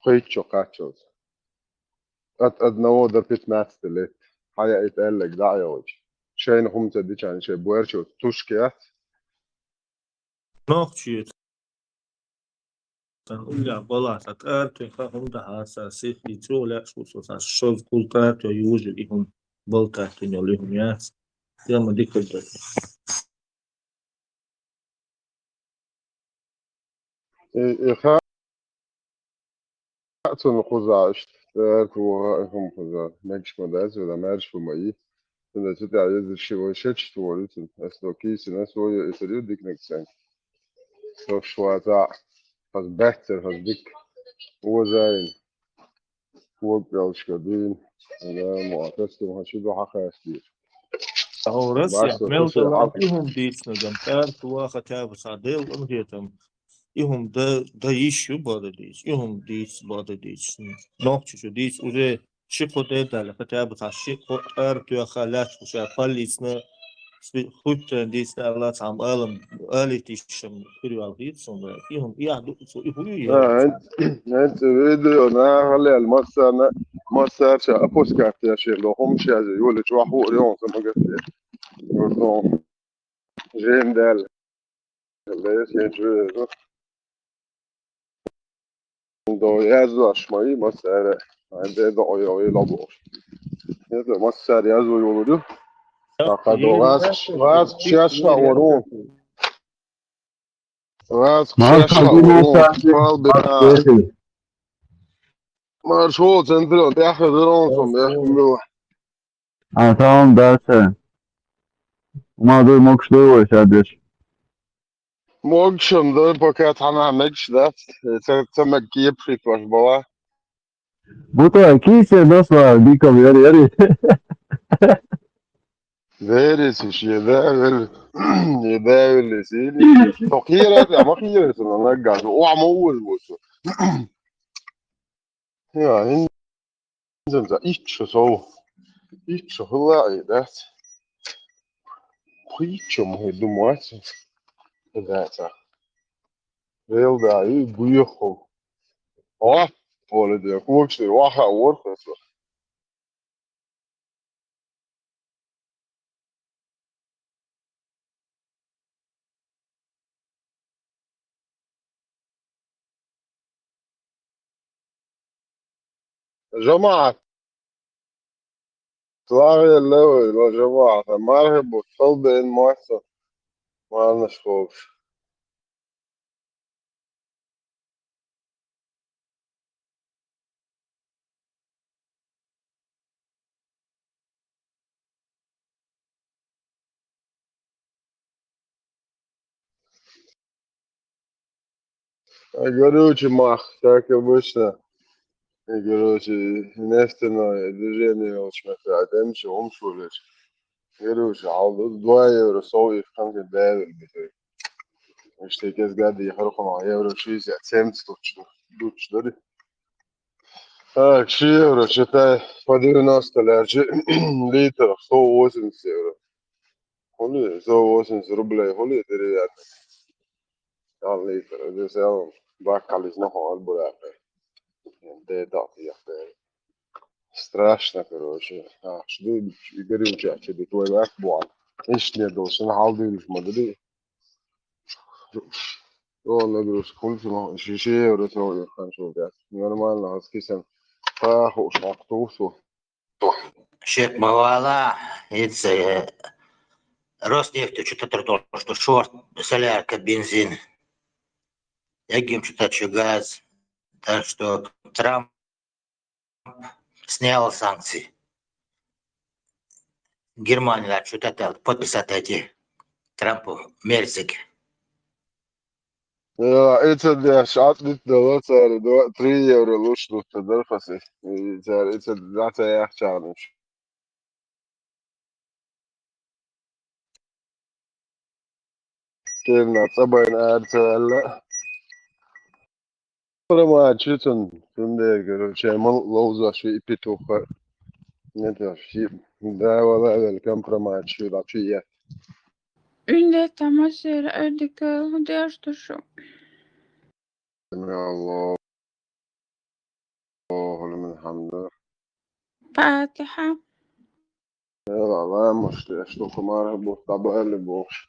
Preacher Cachos. At no other pit match the lit. Haya it el like that yoj. Shane Humza dichan she buercho tushkiat. Nog چیه یا بالا تا تو هم ده اساسی تو لا خصوصا شوف كل قرار يوجد لهم بلطة لهم ياس يا ما ديك الدنيا Ikhaatsum khuzasht. Tuwa khuza. Meksh modaz vela mersh fumayi. Tunda zit ayez shivoshet tuwalitin. Asloki sinas woye iseriu dikneksen. So shwaza has better has dik. Uzain. Uwelshkadin. معتصم هشيد وحخاستي هو روسيا بس ميل خصي طلعت عقل إهم ديتنا جمتار توا ختاب صاديل أمهيتهم إهم دا يشو بعد ديش إهم ديش بعد ديش نوع شو ديش وده شيء ده دل ختاب خشيء تو خالات وشا خاليسنا خود ديش الله تعم ألم ألتيشم كريو الغيتسون إهم يعدو إهم يعدو انت فيديو انا خلي المصر انا مصر شا بوسكارت يا شيخ لو هم شي يقول لك واحد اليوم زي ما قلت يقول جيم دال ليش يجوا دو يازو اشماي مصر عنده دو يوي لابو هذا مصر يازو يقولوا فقد واس شاش ورون واس شاش Marka ورون Dimosadi فال بتاع Marketi. مشهور سنترو بياخذ رونسون بياخذ Tamam derse. Uma duy mokşluğu var şadiş. موقشم ده بوكات انا مش ده تسمى كيب فيك واش بوا Bu da kişi nasıl var? Bir kabul yeri. فيرس وش يداول يداول سيدي تقيرة يا ما خيرة انا قاعد وعمول بوسو يا انزل ذا ايش سو ايش هو ده بريتشو مهدو موات ذاتا ريل ده اي بيخو اه ولا ده كوكس واحد ورث جماعة طلع اللوي يا جماعة مرحبا بفضل المؤسسة ما لناش خوف Короче, мах, как обычно. Короче, нефтяное движение очень опять شو هم شو ليش. Короче, عاوز 2 يورو صوي في 5 دقايق البتاع. مش تيجي قاعد يحرقوا مع يورو شيء ساعتين دوتش دوري. شي يورو شتاي فادي ناس تلاقي ليتر صو وزن يورو. هولي صو وزن روبل هولي تري يعني ليتر ده سام باك على زنقه البلاغ. ده دعطي يا أخي. Страшно, короче. Что говорю, че ты твой век буан. Ишь не должен халдырыш мадри. Он говорю, сколько ну, шише евро хорошо, да. Нормально, аскисен. Паху, шахтусу. Шек Мавала, это Роснефть, что-то то, что шорт, солярка, бензин, ягим что-то газ, так что Трамп снял санкции. Германия что-то подписать эти Трампу Мексики. Это для шатлит дала царь 3 евро лучше туда фаси. Это дата я чалендж. كنا طبعا ارتلا ما تشتن تندي короче لوزا شي بيتوخ نتا شي ده ولا الكمبرمات شي لا شي Une tamasera ödeka, det är så. يا الله من حمد فاتحة. يلا لا مش اشتوك ما رهبو طبع اللي بوش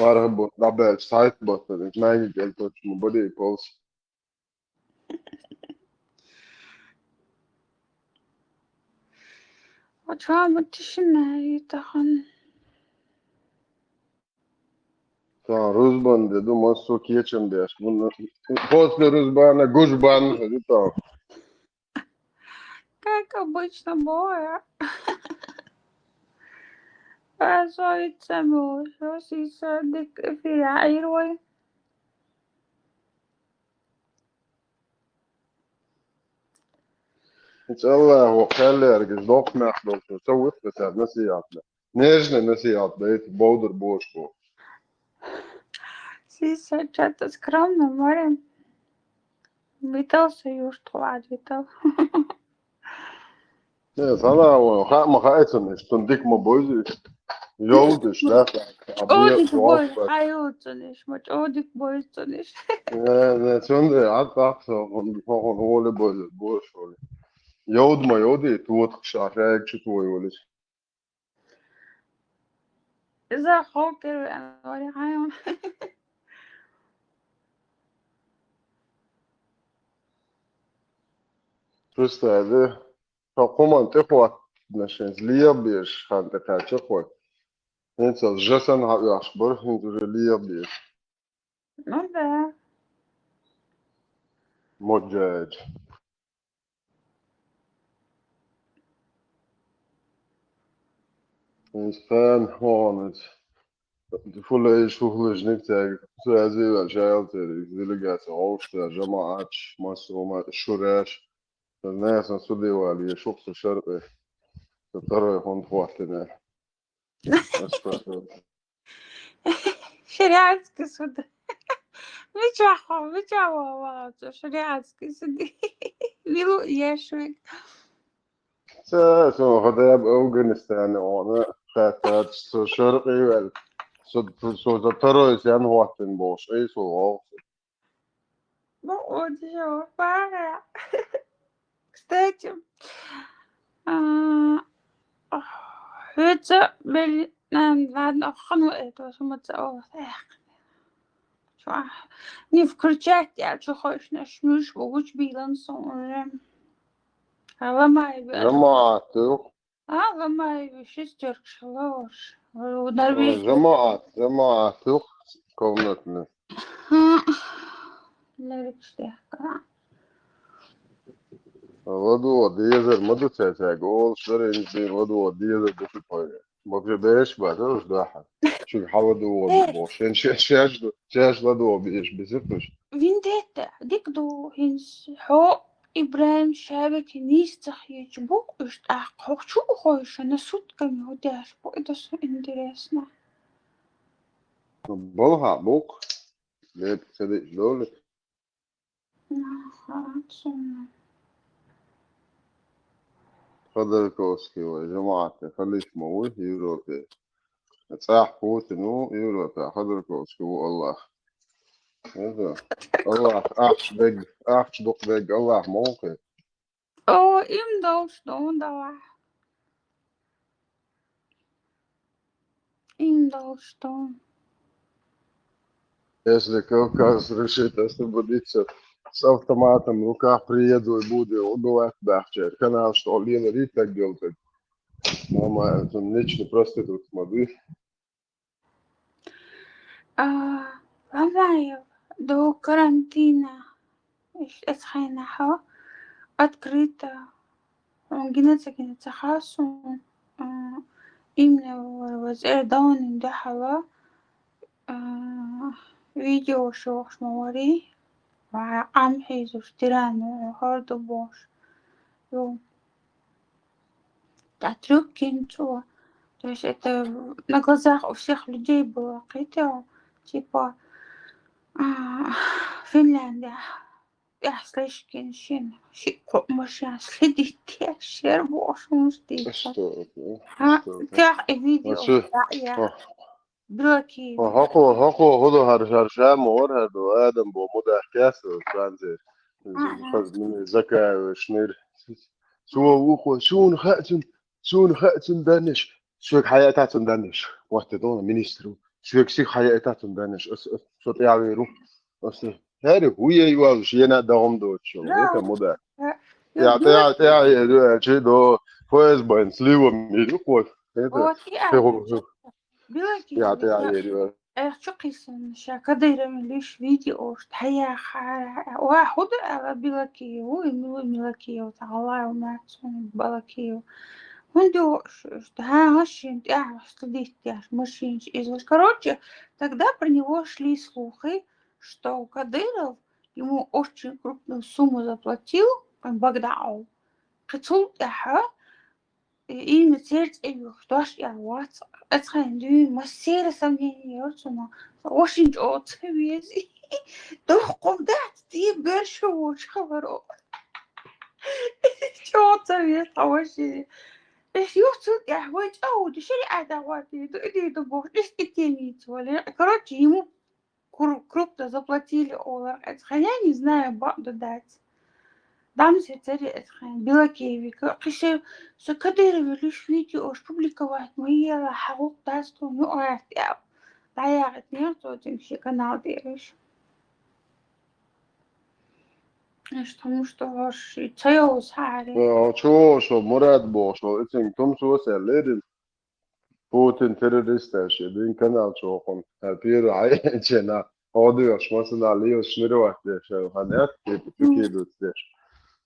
ما رهبو طبع سايت بطل ما يجي قلت مبدي بولس وشو تشنا يتخن. تا روزبان دو ماسو کیچم بیاش من پست روزبان گوش بان هدی تا Как обычно бывает. فصارت سموش وصدق في عيروي. ان شاء الله هو خلي ارجع دوق ما احضر سويت بس نسياتنا نيجنا نسيات بيت بودر بوشكو Сиса что-то скромно море. Витался юж тварь витал. ne sana o ha ma haetsen is tun dik mo bozi yoldish da abia Одик бой, walk хаются лишь, мать, одик боится лишь. ne tsunde at so on hole bozi boshol yod ma yodi tuot shahrak chtoy wolis إذا خوكر أنا ولا حيوان. просто ade Koman tekwa nashens liya bish khante kache khoy Neyse, jasan akbar hinduliya bir Ну да. mojaj. İnsan honet. De volle is niet tegen. Zo is het wel jail tegen. Delegatie hoofdstad, jamaat, masroma, shurash. De naast zo die wel je shop zo scherp. De tarwe hond wachten. Шариатский суд. Ничего, шариатский суд. Милу ешвик. Zo hadden we Afghanistan on. Dat zo scherp wel. Zo de tarwe is aan wachten boos. Is zo hoog. Ну вот еще пара. Кстати, heute will, ладно, خنوق это, что мы целовали. Не включать, я что хочешь, нажмешь, получишь баланс. Ломай, Jamaat. ломай, шестерка, шалаш. Норвег. جماعة كونتنا Норвег, что? ودو ديزر مدو تاتا قول شرين زين ودو ديزر بوفي باي ما بيش بعد وش داحل شو حاول دو بوشين شاش لدو بيش بزفش Виндетта, дикду хинс хо Ибраим шабек нистах ячбу ишт ах хочу хочешь на сутками удешь, это интересно. بلها بوك ليه بتصدق دول خضر كوسكي يا جماعة خليش موي يوروبي تصاح بوتنو يوروبي خضر كوسكي والله هذا الله أخش دق دق الله موقف О, им должно давай. Им должно. Если Кавказ решит освободиться с автоматом в руках, приеду и буду убивать Бахче. Канал, что Лена Рид так делает. Мама, это нечто просто тут смотри. Давай до карантина. Исхайна хо открыто. Генетика хасу. Именно وزير دون دحوا فيديو شوخ موري وعم حيزو اشتران وهارد бош. Татрюкинцу. То есть это на глазах у всех людей было. Хотя, типа, Финляндия. Я слишком щен. Машина следить. Я шербош мустить. Что это? Тях и видео. Я بروكي هاكو هذا هرشام مور هذا آدم بومود احكاس وترانزيت خذ من الذكاء وشنير شو وخو شون خاتم دانش شو حياتاتهم دانش وقت دونا مينسترو شو كسي حياتاتهم دانش شو تعبيرو بس هذا هو يواز شينا دام دوت شو هيك مودا يا شي دو فوز بين سليو ميدو كو هذا هو يا شقيسن شاكدير مليش فيديو هيا واحد بلاكيو ملكيو تعالى ومعتصم بلاكيو هندو ها هاشين студить машин из короче тогда про него шли слухи что Кадыров ему очень крупную сумму заплатил Багдау قتل и натереть ее что ж я вот это не массира сомнений يرسمه очень отвези doch kommt die Börsche خبره شو ответ вообще يوصل يا حوايج دي شريعة دواتي دي دبوش إيش كتير ولا короче ему крупно заплатили олар я не знаю بعض дать дам сетери белокеви кише со Кадырове лишь видео публиковать мои حقوق дасту ну я ضيعت نيرتو تمشي канал ديرش потому что ваш цеус حاري شو مراد بو شو اسم توم شو سالر بوتين تيروريست شدين كانال شو خون بير عايشنا هوديوش مثلا عليوش نروح شو هناك تبكي دوتش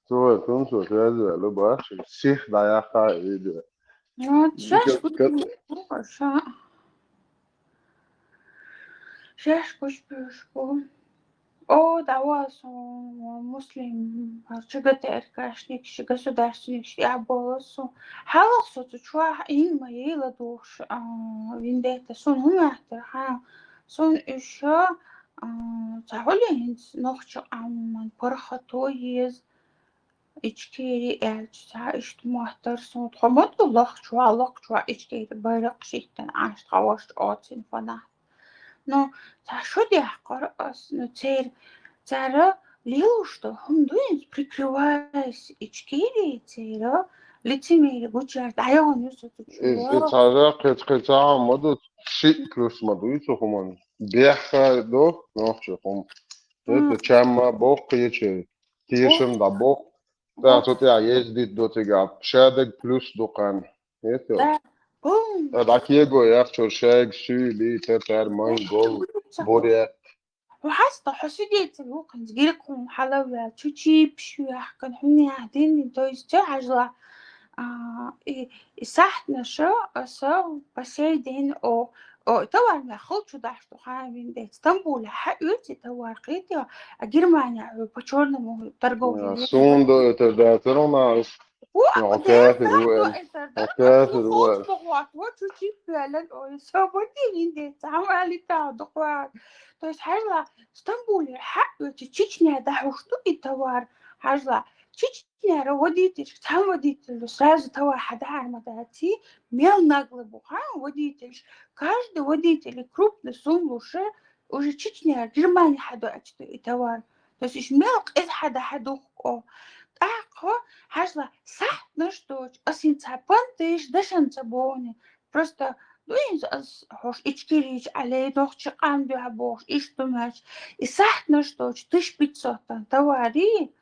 شو توم شو هذا لو باش سيخ ضيعها فيديو شاش كوش بيشكو о давас муслим чигатер кашник государственник я болсу халахсу чуа има ела душ виндета сон хумахтер сон еще цаголинс нохч амман пархатоиз ичкери элч иштмахтер сон тхомот лах чуа ичкери байрак шиттен аш хаваш отин фана но что я корос но цара лил что хумдуин прикрываясь ичкири цара лицемерие гучар даян юсо цара قطعة مدة شيء كروس مدة يسو خمان بيحكا دو نوخش خم это чама бог кече тишем да бог да тут я ездит до тега шадек плюс докан это да киего я чоршег шили тетер ман гол боря وحاسة حسيت الوقت جيلكم حلوة تشي بشوح كان حني قاعدين دويس عجلة ساحتنا شو بسيدين أو طبعا ما خلطوا داشتو خامين دي اسطنبول حقيقتي توارقيتي أجرمانيا بشورنا مو ترجو سوندو تداترنا كافر وتشي فعلا أو سوبرتين دي تعملي تعدقوا то есть حاجة اسطنبول حقيقتي تشيشنيا داشتو التوار حاجة Чечня водитель, сам водитель, сразу того хада армадати, мел наглыбу, водитель. Каждый водитель крупный сумму уже Чечня, Германия хаду ачту и товар. То есть мел из хада хаду хажла сах на что, асинцапан тыш дашанца бони. Просто хош ичкирич алей нохчи камду абош, иштумач. И сах на что, 1500 товари.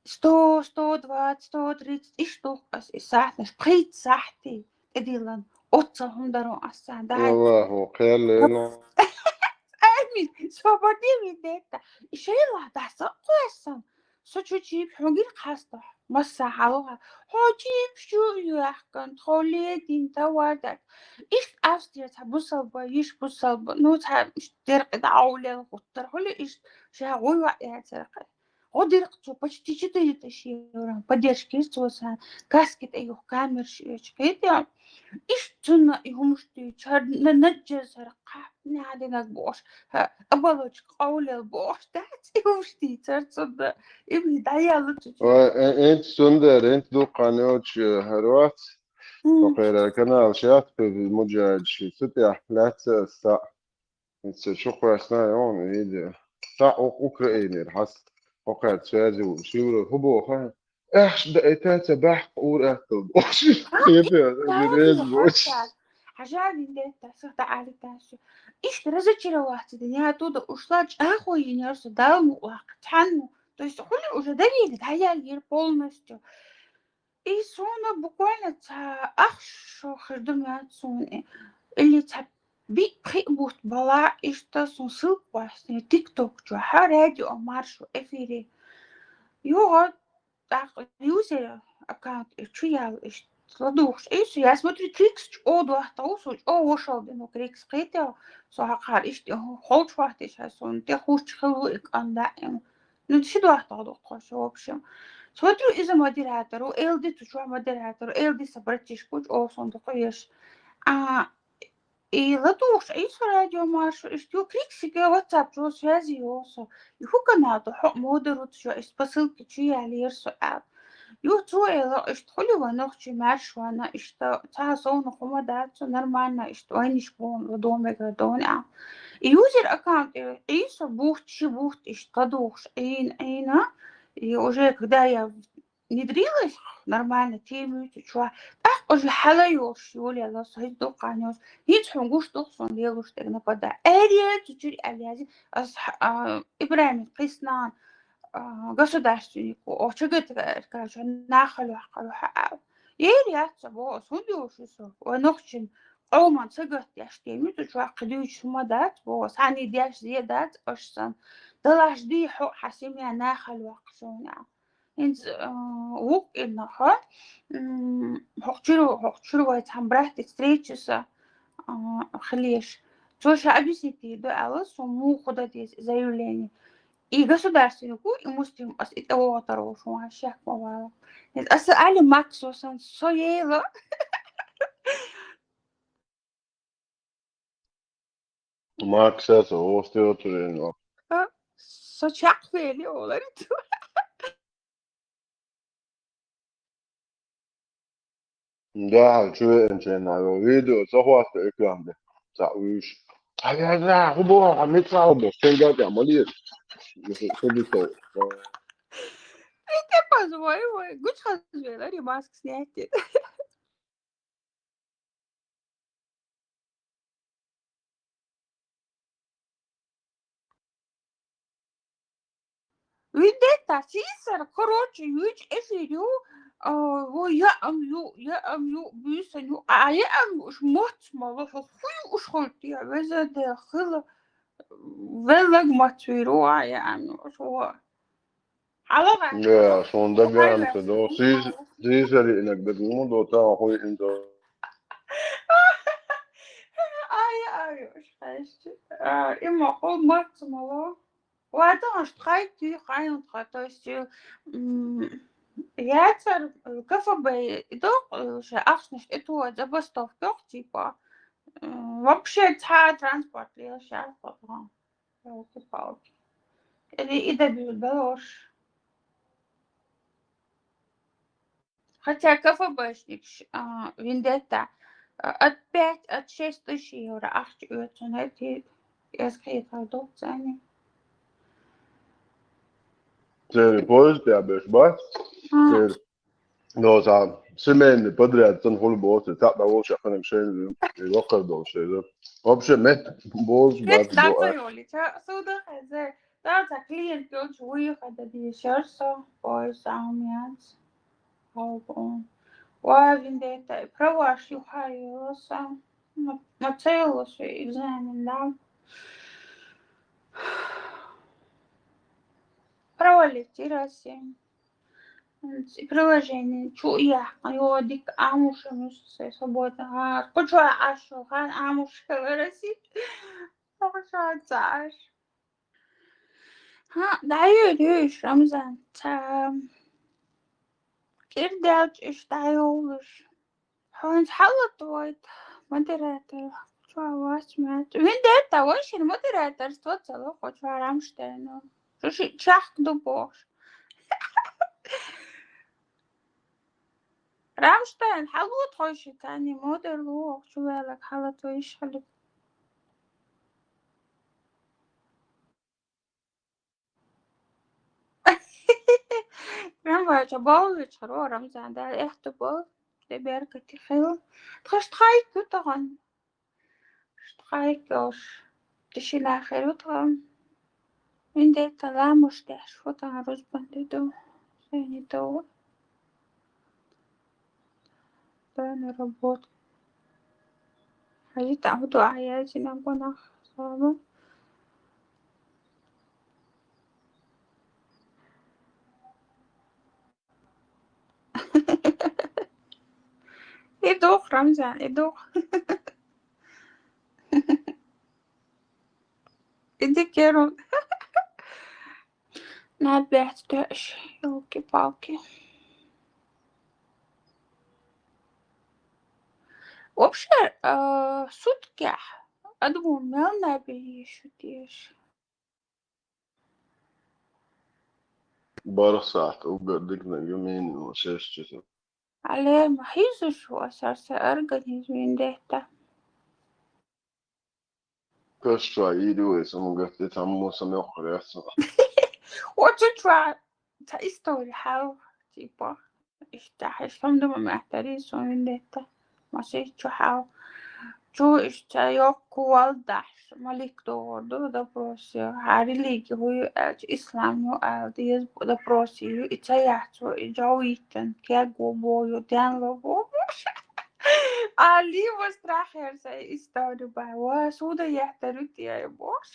100, 120, 130 штук и ساعتنا شقيت ساعتي اديلان قطة هم دارون أسان الله قال لنا أمين سوبردي من ديتا إشيلا دحسا قوسا سوچو جيب حقير قاستا مسا حلوها حجيب شو يحكن تخولي دين تواردك إيش أفستير تبوصل با يش بوصل با نو ترق دعولي الغطر هولي إيش شاقوي وقيا ترقي قدرت почти 4000 евро поддержки истоса каскет их камер шкет и что на им что чарна наджер قاعدين علينا بوش оболочка قول بوش ده им что царцо им даяла انت سندر انت دو قنوش هروات وقيل الكنال شات في المجاج ستة أحلات ساعة انت شو قرأسنا يوم ايدي ساعة اوكراني الحس وقعت سازي وشيورة هبو خان احش دقيتها بحق اور اكل بوش خيبه ريز بوش عجبني ده تعالي تاسو إيش разочароваться да я оттуда ушла охуенерся дал тяну то есть хули уже доверили да я ей полностью и сона буквально шо хрдумя соне اللي بيقبض بلا إشتا سنسوق واسني تيك توك جو حرادي أو مارشو إفيري يقعد يوزر аккаунт чуял сладуш и я смотрю трикс о два таусу о вошел ну крикс хотел so хахар ишт холч вахт сейчас он те хуч хлуик анда ну что два таудох в общем смотрю из-за модератору элди тучу модератору элди собратишку о сондук еш а и ладуш и с радио марш и что криксики WhatsApp جو связи يوصل يفوق نادو حق مودرут جو из посылки чуя лерсу Юу цуэла ишт холива нохчи маршвана ишта цаасоона хумадаатсо нормально ишт вайнишпуун домега. И юзер аккаунт иса бухт ишт кадухш эйна. И уже когда я внедрилась нормально тему чуа уже халайош юля лас хайдо канёс ниц хунгуш тохсон лелуш тег напада эрия чучури алиязи ас Ибраим Киснан государственнику очигет короче нахалу хакалу хаа яца бо судиошусо онохчин Оман цагат яштеми то чуақдиу чумадат бо сани диаш зиядат ашсан далашди хо хасимия нахалу вақсуна инз ук иннаха хохчуру вайт хамбрахт встречуса хлеш Слушай, объясните, да, сумму куда здесь заявление. И государственнику, и мустим это оторву шумашек мовала. Али Максусан соела. Максаса остеоторин Сочак фели оларит. да чуе энчена видео сохваст экрандэ за уиш ага хубо хамитсаудо сенгат амалиет хобито Ты позволь, гуч хазвела, ремаск снять. Видите, сисар, короче, юч эфирю, я am ю бюсаню, а я am уж мало, хуй уж хоть я везде хила, велаг матвиру, а я am уж во. Алло, ja sonda beamte do sizeri inek bedgumu do ta hoy indo ай, уж хащи. Има хол мало. وهذا شتخايتي خاين خاطوستي яцер КФБ идох ахнаш это забастовка типа вообще транспорт я сейчас потом елки-палки или добьют балош хотя КФБшник вендетта от 6 тысяч евро ах знаете я скажу продукция Цели поезд я беш ба но за семейный подряд тон холбо се та баво шаханем шен локер до се вообще мет боз бат Нет, да, до Юлечка, сюда хозяин. Да, за клиент пьет выехать, да, дешерсо, поезд самец, холбон. Вавиндета, праваш юхайоса, нацелился экзамен, да. Провалить Россия. Приложение, чуя, йодик, амушем, свободно. Почуя, ашу, хан, амушка, Россия. Почуя, царь. Ha, dayı Ramazan. Kirdaç işte olur. Han حلت وايد مودراتор. شو واسمعت وين ده وش المودراتор توصل خد شو رامشتين شو شاخ دبوش رامشتين حلوت خوش تاني مودر لو شو بالك حلت ويش حلت جبال شرو رمزان ده echt bol de berke die geel gestrijkt doet dan strijkt os de shila gerut dan in de talamos de shota roz bandido seni to ben robot هاي تعودوا عيالي نبغى صعبة يدوخ رمزان يدوخ يديك يا نبهت داش يوكي باوكي وبشر سوتكح أدمو ملنا بيشوتيش Bara saat ugadik na يومين وشاشة. عليه ما حيزش وأساس أرجانيزمين دهتا Första idiot som gött han måste med resa. وتترى تايستوري حاو تيبا اشتاحش فمدو محتريسو من دهتا ما سيتشو حاو جو اشتايوكو والدحش ملك دو دا بروسي هاري ليكي هو إسلام يو ديز دا بروسي يو إتايحتو إجاويتن كيغو بويو دان لو بو Ali was trager zei историю баwa суда яхтарути я бош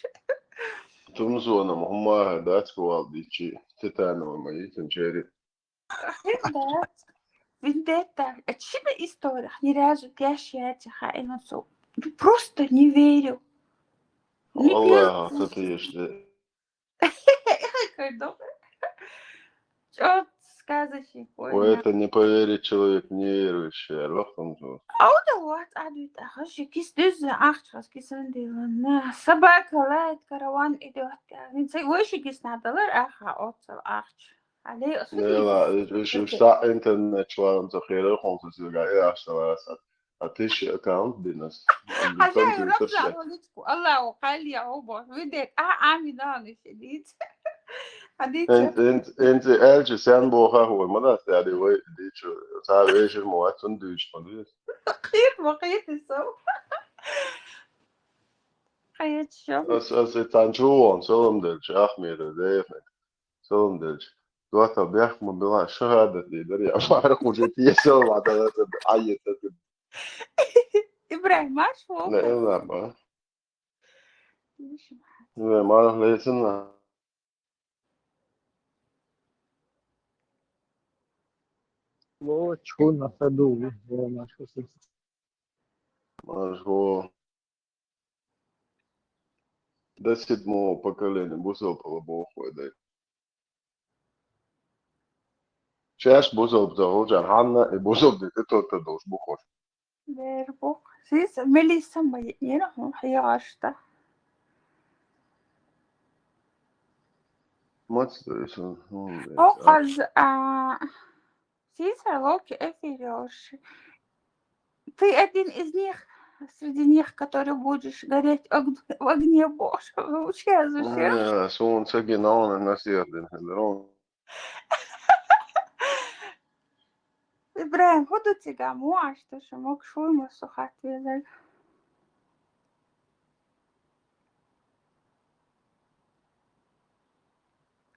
Tumzona huma dat kvaldici titano ma yitinjeri. да Вендетта отчима история ни разу кящати хаина со просто не верю не Allah верю tatiyişte. когда что сказочник понял Это не поверит человек неверующий. Allah Tumzona. أودا وات أدويت أخشي كيس دز أخشاس كيس عندي لنا سباك لايت كروان إدوات كان سي وش كيس نادلر أخا أوتل أخش عليه أصلي Nela, está internet var så skiljer kontosuga jag så att det är account business. عشان Kan du رفع inte ولدكم الله وقال يا عمر بدك أعمي ناني شديد هديك Inte älter sen boha hur man där det var det så här är ju mått som du spanderar. خير بقيت الصوت حياة الشغل Alltså tanjuan så om det jag med det så om det då tar jag med bila shahada det där jag har skjutit i så vad det ayet det إبراهيم ما شو nej nej nej man läser Вот что на ходу, вот на что man 10 поколение бусов полобохой да. Чеш бусов загружен Ханна и бусов дете то дош бухош. بيربو سيس ميليسا ما ينهم حياشتا Матстрис, أوقز سيسا локи эфириош ты один из них среди них который будешь гореть в огне Божьем участвуешь Sun säkin on asioiden heller إبراهيم خدوا تيجامو عشتو شموك شوي مسوخات ويزر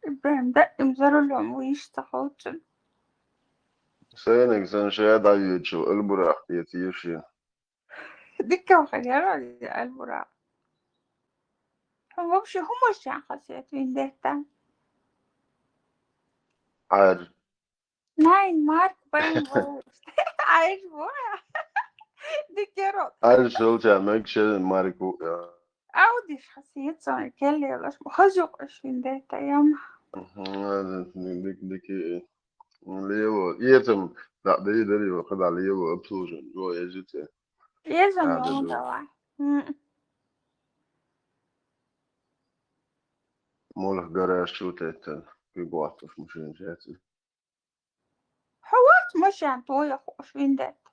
إبراهيم دقم زرو لهم ويشتغلتن Senek sen şey da yuçu elburak yetişi. دكا وخيارة البراق هم بشي هم الشاخصيات وين دهتا Ar ناين مارك باين بوش عايش بويا دكا ar şulca mekşe mariku ya. أودي شخصيات صار كلي ولا شو خزق وين دهتا يوم Dik levo yetim da değil de o kadar levo absurd. O ezite. يزن هذا يوم دو دوا molig garage şutet. Gügotos muşin jeti. حوات مش عن طوية خوش وين دهتا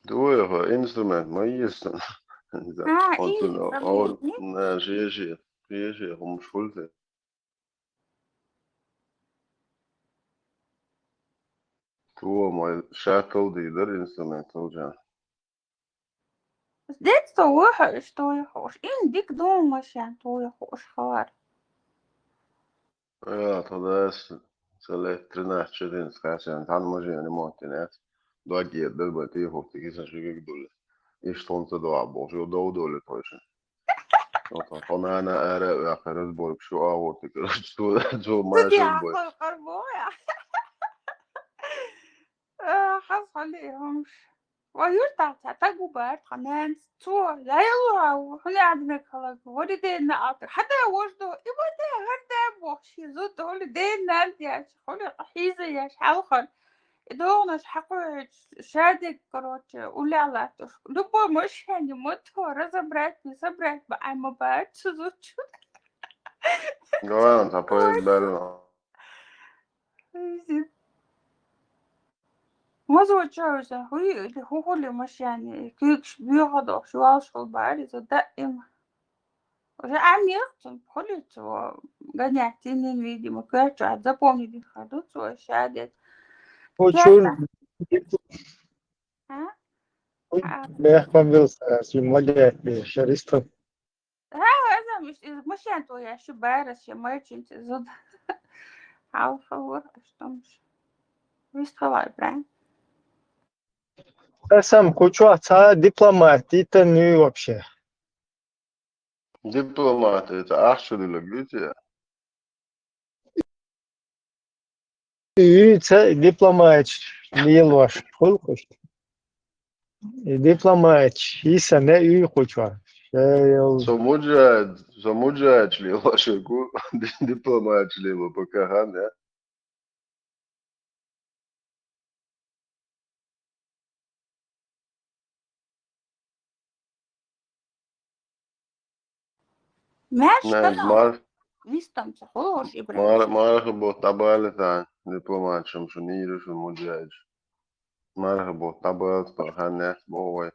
Du är instrument majsten. Och إيه då och فهمني när sker om skuld. Tuo шакалдыйдыр инструментал жан. С детства выходит, что я хошь. Индик думаешь, я то я хошь хавар. Ja, tādēļ es trināšu šodien skāsienu tādu mažīnu motinēt. Dogiet, darbat iehūtīgi izsašīgi gduli. Ištunta dāboši, jo daudoli toši. No tā panēna ērē, jāpēr uzborg šo āvorti, ka šo Ты mažu uzborg. ахуй харбоя. Хас عليهمش. ويرتع تعتقوا بقى حنان صور لا يلوعوا هلا عندنا خلاص ودي دينا أعطي حتى وجدوا يبغى ده غير ده بوحشي زود هولي دينا أنت يا هولي حيزة يا شحالخن دوغنا شحقوا شادك كروت ولا على توش دبوا مش يعني متو رزبرات بسبرات بقى ما بقى تزود شو Gājām, tā paiet bērnā. موضوع جوزة هو اللي مش يعني كيكش بيغضب شو أشغل بعد دائما عم يختم خلص قنعتني الفيديو ما كنتش عذبوني دي خلص وشهادة Хочу ها бехбавился с молодыми шаристом. هذا مش انتوا يا شبارس يا مرشنت زود عاوز خور اشتمش виставай правильно Я сам хочу отца дипломат, это не вообще. Diplomāti, tā āršķirīga gūtī. И це дипломат, не ложь, сколько? Дипломат, и саме и хочу. Самуджаед lielāšaku, diplomāts lielo pakahan, ja. ماشي Nē, كده ويستم تخوش إبراهيم marhaba tabaletāji, diplomātšam šun īrušu muģēģi. Marhaba tabaletāji, ne, bohoj.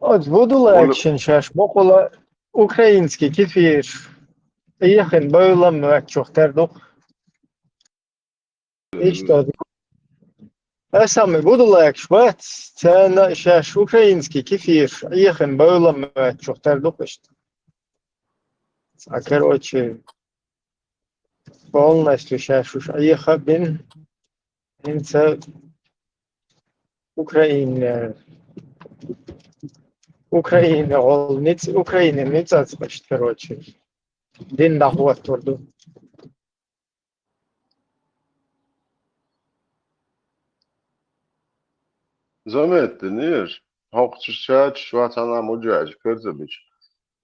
От буду легче, шаш, мокола український кефір. Їхен бойлам чохтерду. І що? Я саме буду легше, бац, це на шаш український кефір. Їхен бойлам чохтерду. А короче, полностью шаш уж їхав він. Це Україна. Украина, ол ниц Украина ниц ацбашт, короче. Дин доход турду. Zamettin ir. Hauptstadt Schwarzana muģēģi, Kardzabič.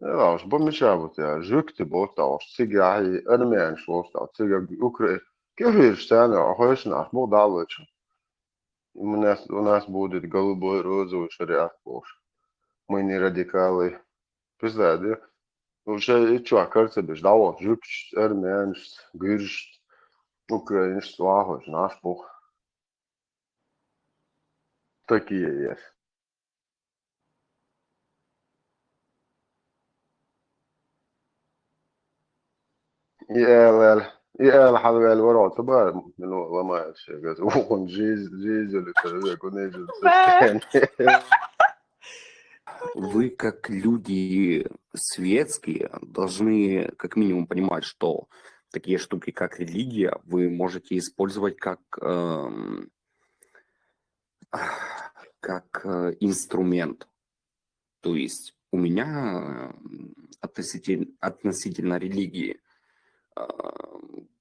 Jā, uz bamičābūt, jā, žukti botāvs, cik jāhi armēniš vostāv, cik jāhi Ukraina. Kefir stēnā, hoisinās, būtu dāloču. У нас будет голубой, розовый шариат Божий. Мы не радикалы. Пизда, уже и чё, кажется, бишь, да, вот, жукч, армянш, гырш, украинш, слахош, наш Бог. Такие есть. يا حلوة الورع تبار من والله ما أشياء قلت جيز اللي ترى كنا جيز Вы, как люди светские, должны как минимум понимать, что такие штуки, как религия, вы можете использовать как инструмент. То есть у меня относительно религии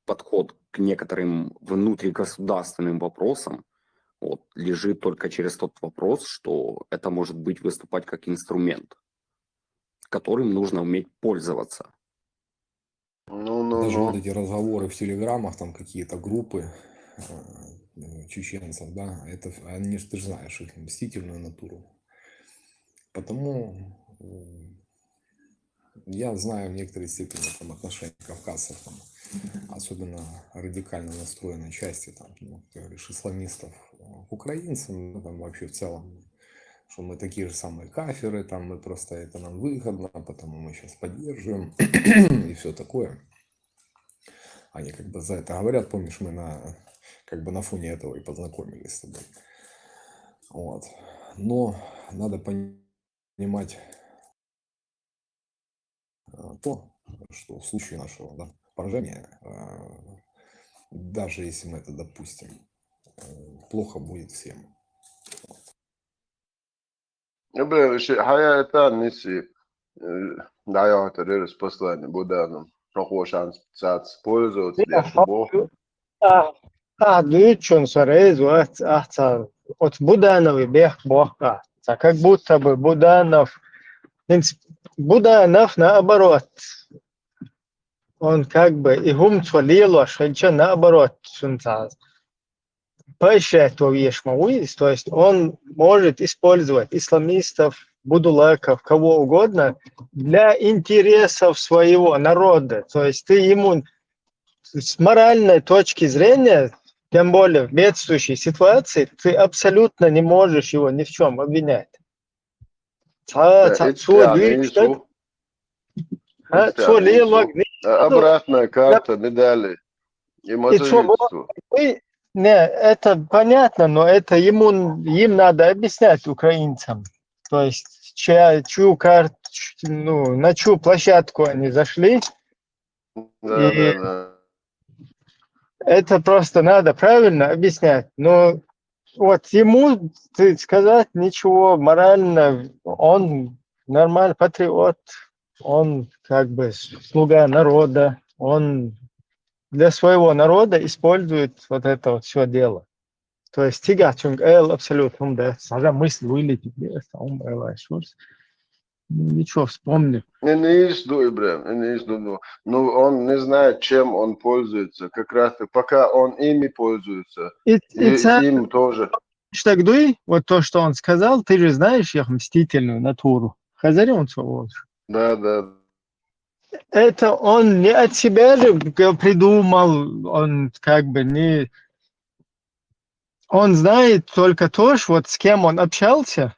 подход к некоторым внутригосударственным вопросам лежит только через тот вопрос, что это может быть выступать как инструмент, которым нужно уметь пользоваться. Даже вот эти разговоры в телеграммах, там какие-то группы чеченцев, да, это они, ты же знаешь, их мстительную натуру. Потому я знаю в некоторой степени там, отношения кавказцев, там, особенно радикально настроенной части, там, ну, ты говоришь, исламистов к украинцам, ну, там вообще в целом, что мы такие же самые кафиры, там мы просто это нам выгодно, потому мы сейчас поддерживаем и все такое. они как бы за это говорят. Помнишь, мы как бы на фоне этого и познакомились с тобой. Вот. Но надо понимать то, что в случае нашего, да, поражения, даже если мы это допустим, плохо будет всем. Блин, hayata nisi dajāta ir послание Будānam. Prokošanas tāds pользоваться бешу Бог. Дычун сорезу, от Буданови бех бога. Как будто бы Буданов, Буданов наоборот, он как бы и гум цвалило, что наоборот, сунцаз. Поэшетовьешмауис, то есть он может использовать исламистов, будулаков, кого угодно для интересов своего народа. То есть ты ему с моральной точки зрения, тем более в бедствующей ситуации, ты абсолютно не можешь его ни в чем обвинять. Ицтианису, обратная карта медали и мазовицу. Не, это понятно, но это им надо объяснять украинцам. То есть чью карту, ну, на чью площадку они зашли. Да, И да, да. это просто надо правильно объяснять. Но вот ему ты сказать ничего морально, он нормальный патриот, он как бы слуга народа, он для своего народа использует вот это вот все дело. То есть тигачунг эл абсолютно, да, сажа мысль вылетит, ничего, вспомню. Не издуй, блин, не издуй. Ну, он не знает, чем он пользуется. Как раз пока он ими пользуется, И им тоже. Штагдуй, вот то, что он сказал, ты же знаешь их мстительную натуру. Хазарен свободу. Да, да. Это он не от себя же придумал, он как бы не... Он знает только то, что вот с кем он общался,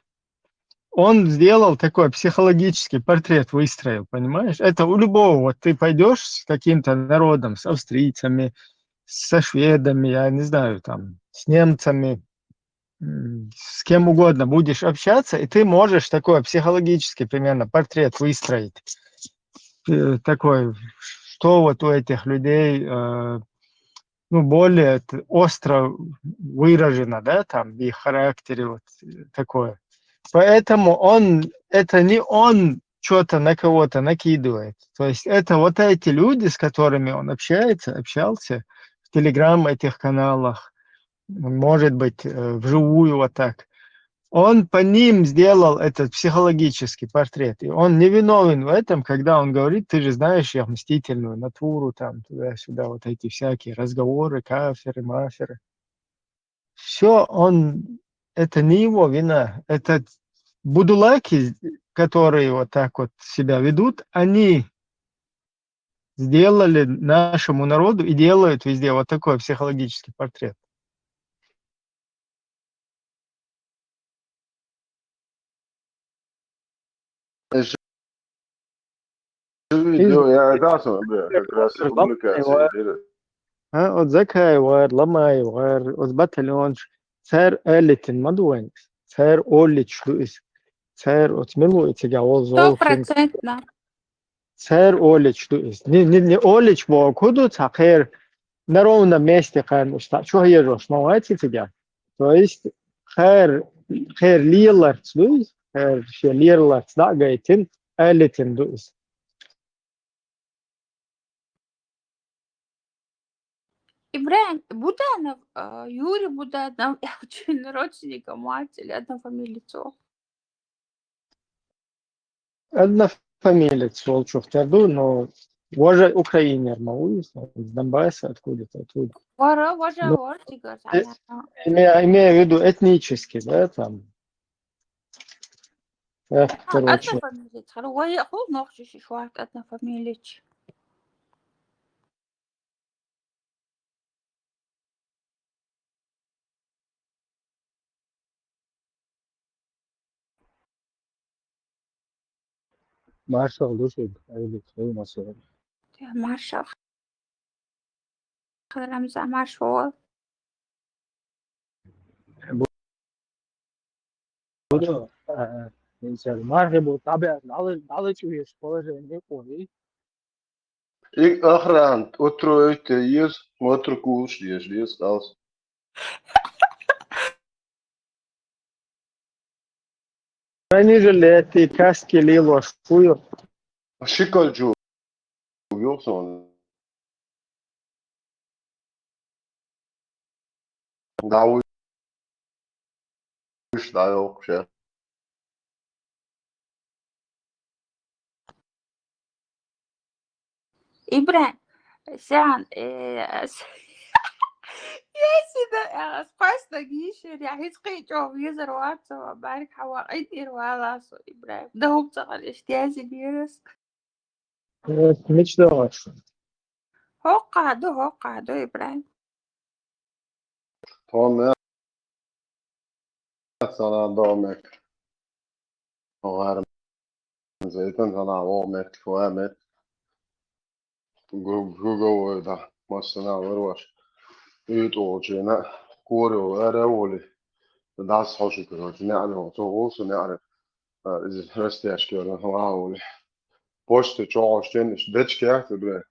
он сделал такой психологический портрет, выстроил, понимаешь? Это у любого, вот ты пойдешь с каким-то народом, с австрийцами, со шведами, я не знаю, там, с немцами, с кем угодно будешь общаться, и ты можешь такой психологический примерно портрет выстроить. Такой, что вот у этих людей, ну, более остро выражено, да, там, в их характере, вот такое. Поэтому это не он что-то на кого-то накидывает. То есть это вот эти люди, с которыми он общался в Телеграм этих каналах, может быть, вживую вот так. Он по ним сделал этот психологический портрет. И он не виновен в этом, когда он говорит, ты же знаешь я мстительную натуру, там, туда-сюда, вот эти всякие разговоры, каферы, маферы. Это не его вина. Это будулаки, которые вот так вот себя ведут, они сделали нашему народу и делают везде вот такой психологический портрет. Видео, я дал, бля, как раз публикация. Od zekai var, lamai var, od bataljonš, cer elitin maduenis, cer olič luis, cer от милуется гавол золфин, Стопроцентно. cer олич luis. Не олич во куду цахер на ровном месте хэр муста. Чего я жош, мавайте тебя. То есть хэр лиларц luis, хэр ще лиларц да гайтин, элитин luis. Ибрагим Буданов, Юрий Буданов, очень родственника матери, однофамилицу. Однофамилец Волчев Терду, но уже украинер, из Донбасса, откуда-то оттуда. Вара, вожа, Ну, вортига, имея в виду этнически, да, там. Короче, однофамилец. Вая, хол нохчиш, шварк, однофамилич. маршал души, или кто у нас. Маша. قدرم زمر شو Буду Маргебу табе дали чуєш положення ой. İlk ahran otur yüz otur kuş yüz kalsın. Они же эти каски лило шую. Şikalcu yoksa onu. Davuş da yok şey. إبراهيم ساعة يا سيدة سبايس جيش يعني هتقي جو يزر واتسا بارك حواقيت إروالا سو إبراهيم ده هو بتغل اشتيازي ديرس Мечталаш. هو قاعدو إبراهيم Tamam ya sana doğmak. Ağarım zaten sana doğmak fuamet. Google da masana var. Üt olacağına koru ara oli. Das hoşu kırıyor. Ne alıyor? Olsun ne alıyor? İzin resti yaşıyor. Ha oli. Poştu çoğu işte deçke yaptı bre.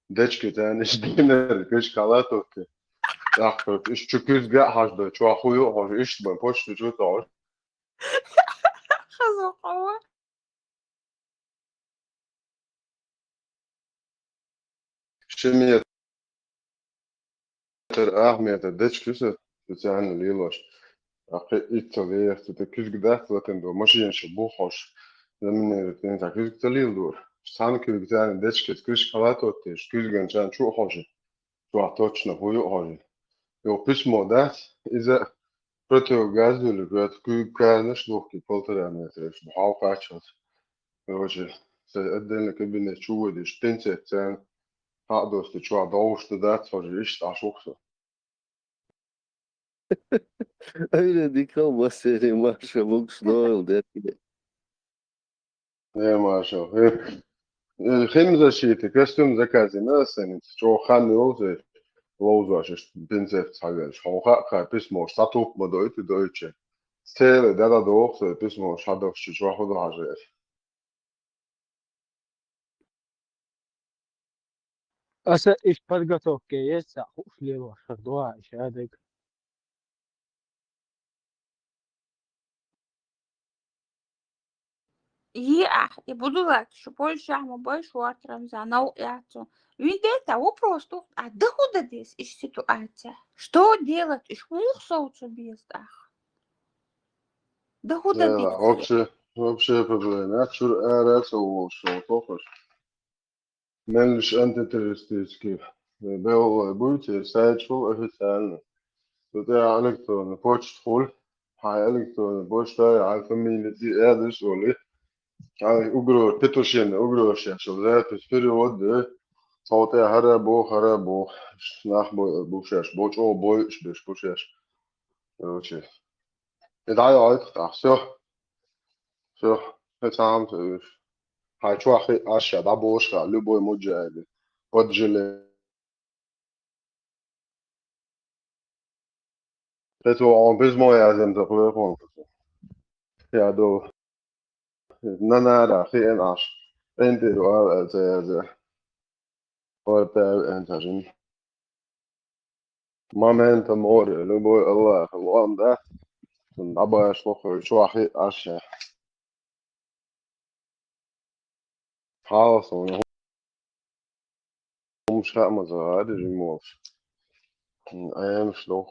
Deçke tane işte dinler. Kış kalato ki. Yakıt iş çüküz gel hajda. Çoğu huyu hoş iş ben poştu çoğu da. خزو قوة Şimdi ahmiyete deçküse. Tutağın liloş. Akı İtalya tutu küzgüde zaten do maşin şu bu hoş. Zemin ten ta küzgüde lildur. San küzgüde deçkes küz kalato teş küzgün can çok hoş. Çok точно huyu hoş. Yo pismo da ize proto gazdülü göt küzgüde şlok ki polterametre. Bu halka açat. Yoje. Se eddenle kebine çuğu de stense sen ha dostu çoğu doğuştu da hoş işte aşoksa. Öyle dikkat seni marşa bu kuşlar der ki. Ne maşallah. خمسة شيء تكستم زكاة ناس يعني جو خان يوزي لوزا شش بنزف تاجر شوخا خا بسمو ساتوك بدويت دويتش ستيل دادا دوخ بسمو شادوك شجوا خدو هاجر Аса из подготовки есть, а хуф лило шардуа шадик. буду лак, что больше ама больше уатрам за науяту. Видите, вопрос а да куда здесь из ситуация? Что делать? Иш мух соуцу бездах. Да куда لا здесь? вообще проблема شو أرس أو شو توفش ملش أنت ترستيس كيف بيو بوتي سايد شو أهتان تطيع إلكترون بوش تقول هاي إلكترون بوش تاي على فميلة دي أدرس ولي هاي أقرأ بيتوشين أقرأ شيء شو ذات بسفيري ود صوتي هربو ناح بوشاش بوش أو بوش بيش بوشاش روشي إدعي عيط أحسو شو هتعمل تقولش هاي شو أخي أشياء دا بوش لبوي مجاهد وجلي تتو عن بزمو يعزم تقولون يا دو نانا دا أخي إن أش أنت دو زي قلت أنت جن ما أنت مور لبوي الله الوان ده أبغى أشوف شو أخي أشياء خلاص هم مش هعمل زهاد جموش أيام شلوخ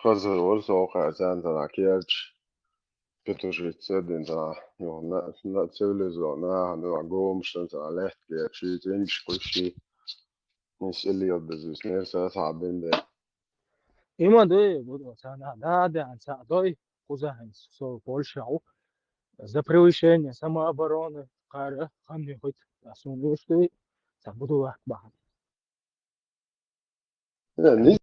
خزر ورسوق عزان تنا كيرش Betužit sēdienā, jo civilizētā gūmšanas lehtie šī zinškuši, viņš ilgādazīs nersās abindē. Има да буду sana да анса дой кузахин со Польшау за превышение самообороны кара хамни хоть асуму что за буду акба. Ja,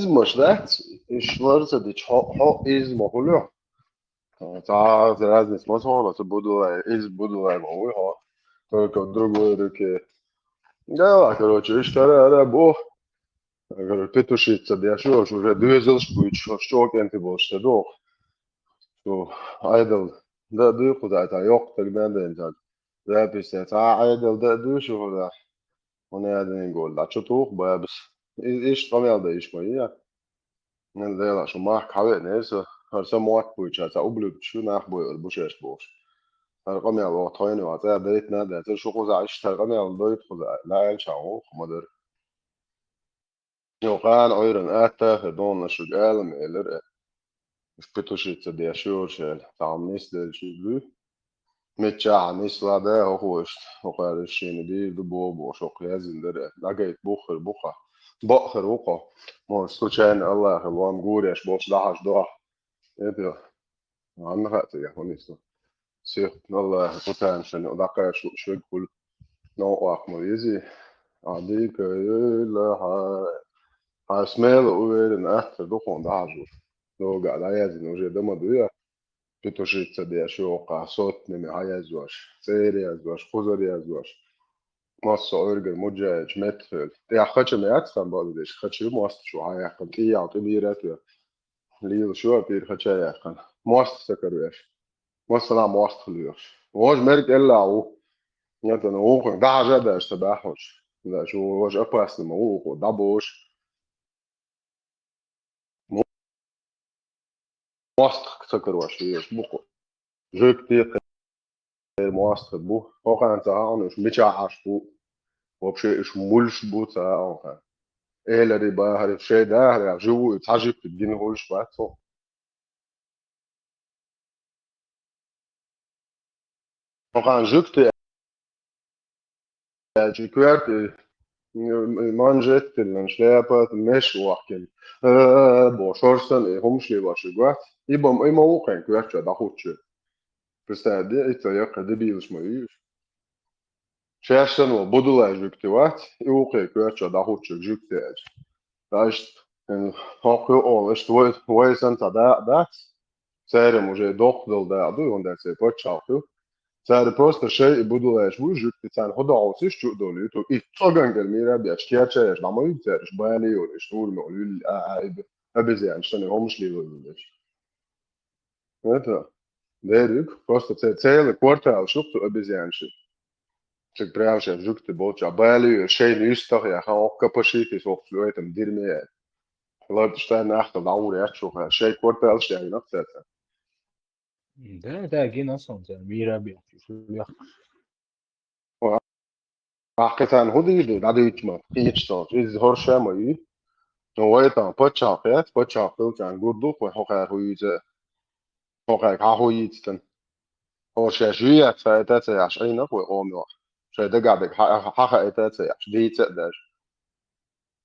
nizmoš rechts, švarca dič ho izmohuljo. Tā raznes motoras budu lai moju ho. Только в другой руке Да, короче, اشترى بوه. Говорю, петушица, да что ж уже двезел шпуч, что кенти был, что дох. Что айдл, да ду куда это yok тогда да это. Да писать, айдл да ду что да. Он я один гол, да что тух бабс. إيش طمع ده إيش ما هي ده لا شو ما حاول ناس هرسا موت بوش هسا أبلغ شو ناخ بوي البوشش بوش هرقم يا وقتين وعطا بيتنا ده شو خذ عيش ترقم يا الضيط خذ لا ينشعو خمدر يوقان أيرن آتا هدون شو قال ميلر Spytushica diešūšēļ, tām izdeļšību. Mečā nisla da hohošt, hokārešīni dīvdu boboš, hokārezindere, lagait buhar buha. Bohar uko, mos slučajn Allah, vam gūrieš, boš dahaš doh. Ebjo, annaħati ja, honistu. Sirt Allah, potential, udakaja švigkul, no akmo jizi. Adika jīla, ha smēlu uverin ähter dukon dahažur. لو قاعد عايزين وجه دم دويا بتوشيت دي شوقة صوت من عايزواش سيري عايزواش خزري عايزواش مصر أورجر مجاج متفل يا خدش ما يتفهم بعض ديش خدش مصر شو عايقن كي يعطي بيرات ليل شو بير خدش عايقن مصر سكرويش مصر لا مصر خليوش وش مرك إلا عو يتنا وقن ده عجبة استباحوش لا شو وش أبرس الموق دبوش مصر سكرويش يش بقو جوك مواصل بو هوكان تاعون مش متشعش بو وبشي إيش مولش بو تاعون إيه اللي بقى هذا الشيء ده هذا جو تعجب تدين هولش بقى تو هوكان جوكت جي كوارت مانجت الانشلابات مش واكل بوشورسن هم شي باشجوات يبقى إما وقعن كوارت ده خوتش بس ده إتياق ده بيلش مايوش شاشن وبدل جوكتوات يوقع كوارت ده خوتش جوكتاج Dažs hockey alles voi santa daats. Ceram уже дохдал да ду он да се почалку. Цар просто шей будулеш вужут цан ходаус иш чудолу то и цогангер мира бя чтячеш на мой церш бали юриш турмо лül аиб обезьян что не омшли вылеш. Это дерик просто целый квартал шукту обезьянши. Цик пряше жукты болча бали шей нюстах я хан оккапашит is op fluitem dirme. Leute stehen echt auf Dauer echt schon شيء كورتال شيء نفسه ده أكيد أصلا زي ميرا بيحكي حقيقة هودي ده ده يجمع يجتاج إذا هرشة ما يي هو يتان بتشاقيت كان جودو وحقا هو كهو يجتن هو شيء جوية فايتة عشرين أقوى قومي شيء ده قاعد حقا ايتة عشرين تقدر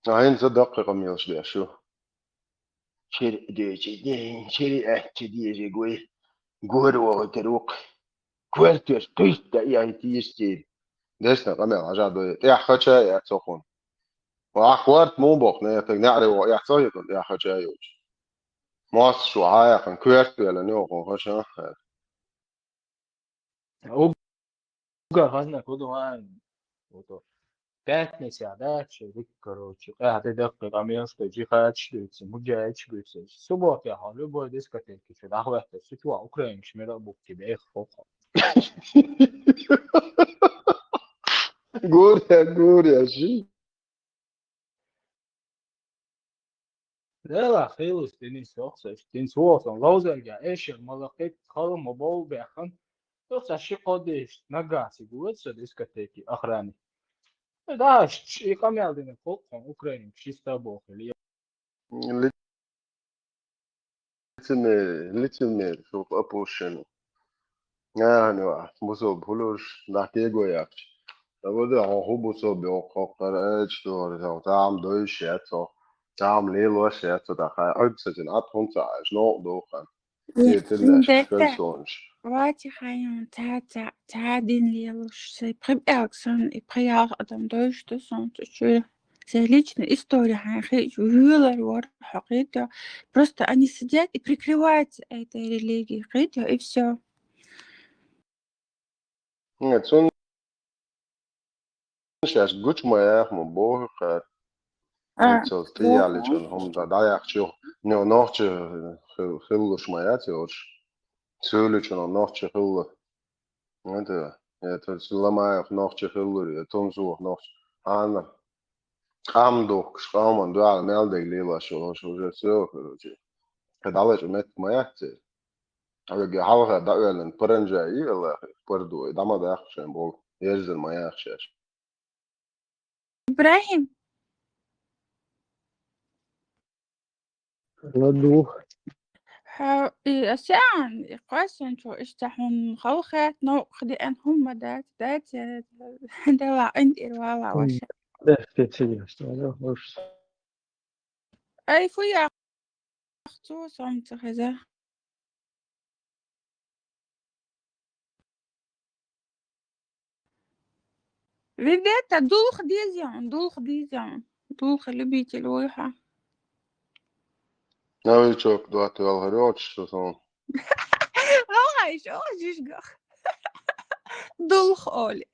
عين صدق ميلش ده شو شيء ده شيء أكيد جوي جورو تروق كوارتير كويتا يعني تيستي ديسنا قمع عجادو يا خدشا يا تسخون وأخوات مو بوق نيتك نعري ويا صيتون يا خدشا يوج ماس شو عايا كان كوارتير لنيوكو خدشا Уга хазна кодуан вот пятница дальше короче это дакка каменская жихачница муджаичница суббота ха любой дискотеки что ахвата сутва украин шмера бук тебе их фока Гуря, жи. لا لا خيلوس تني سوخس تن سوخس لوزرجا ايش الملقيت خلو مبول بيخن سوخس شي قديش نغاسي بوتس ديسكوتيكي اخراني да и камелдин фок украин чисто бог или Лицемер, шук опущено. يعني واحد مصوب هلوش نحكي جوياك لابد هو مصوب يوقف ايش تو تعم دوش ياتو تعم ليلو ياتو دخل أكسجين أطهم تعيش نوع دوخن يتلش Detta كنسونش Вати хаям та din лелуш се приберксон и приях адам дойшто сон чу. Se личная история хай вюлер хакита. Просто они сидят и прикрываются этой религией, и все. нет сон Сейчас гуч моя мы бог это стояли هم да я хочу не ночи хиллуш моя тёч söyle ночи хилл это ломая ночи хиллури тонзу ночи ана амдок шкаман да мелдег лила шо уже всё короче когда же мет моя aga halga da ölen pırınca iyi Allah pırdu dama da yakşen bol yerzel maya yakşer إبراهيم ладу. أشياء قاسن شو إشتحن خوخات نو خدي أن هم دات دوا عندي الواوا وش Да, специально, что я хочешь. أي فيا أختو صمت كذا بديت دول خديزيان دول خلي بيتي الويحة novičok duoti vēl hroč što sam هاي شو جيشقخ دول خولي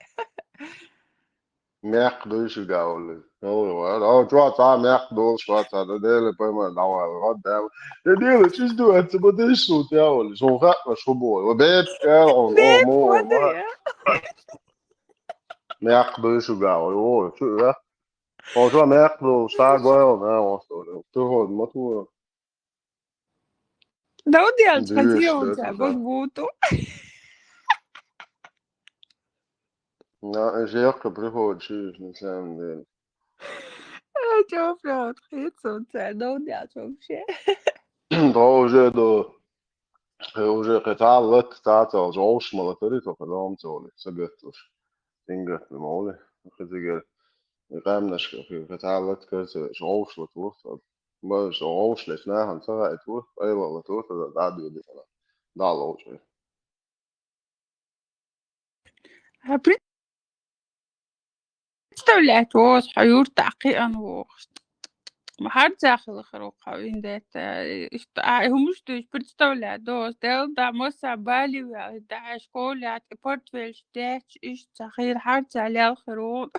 mjak duši gauli o čuvaca mjak dul švaca da dele pojma dava god da da dele čis duet se bude šut ja oli so hatna šo boj o bet kel o mo ma ودي mjak duši gauli o ču ja o čuva mjak dul šta gojel ne ostalo tu hod ma tu دودي diviš الخزيون da تعبك بوتو na žeka prihod čis ne sam del شوف لو تخيط صوت دودي شوف شيء уже قطع لك تاعته جوش ملاتري تو كلام تولي سجلتوش تنجت المولي خزيجر يقامنش في قطع لك كذا جوش لتوه ما جوش لسنا هنسرع توه أي والله توه ده عادي دي أنا ده على وجهي представлять вот حيور تعقيقا محد داخل خروق وين دات هم مش представлять دوس دل دا موسع بالي دا شكول بورتفيل داتش إيش تخير حد على الخروق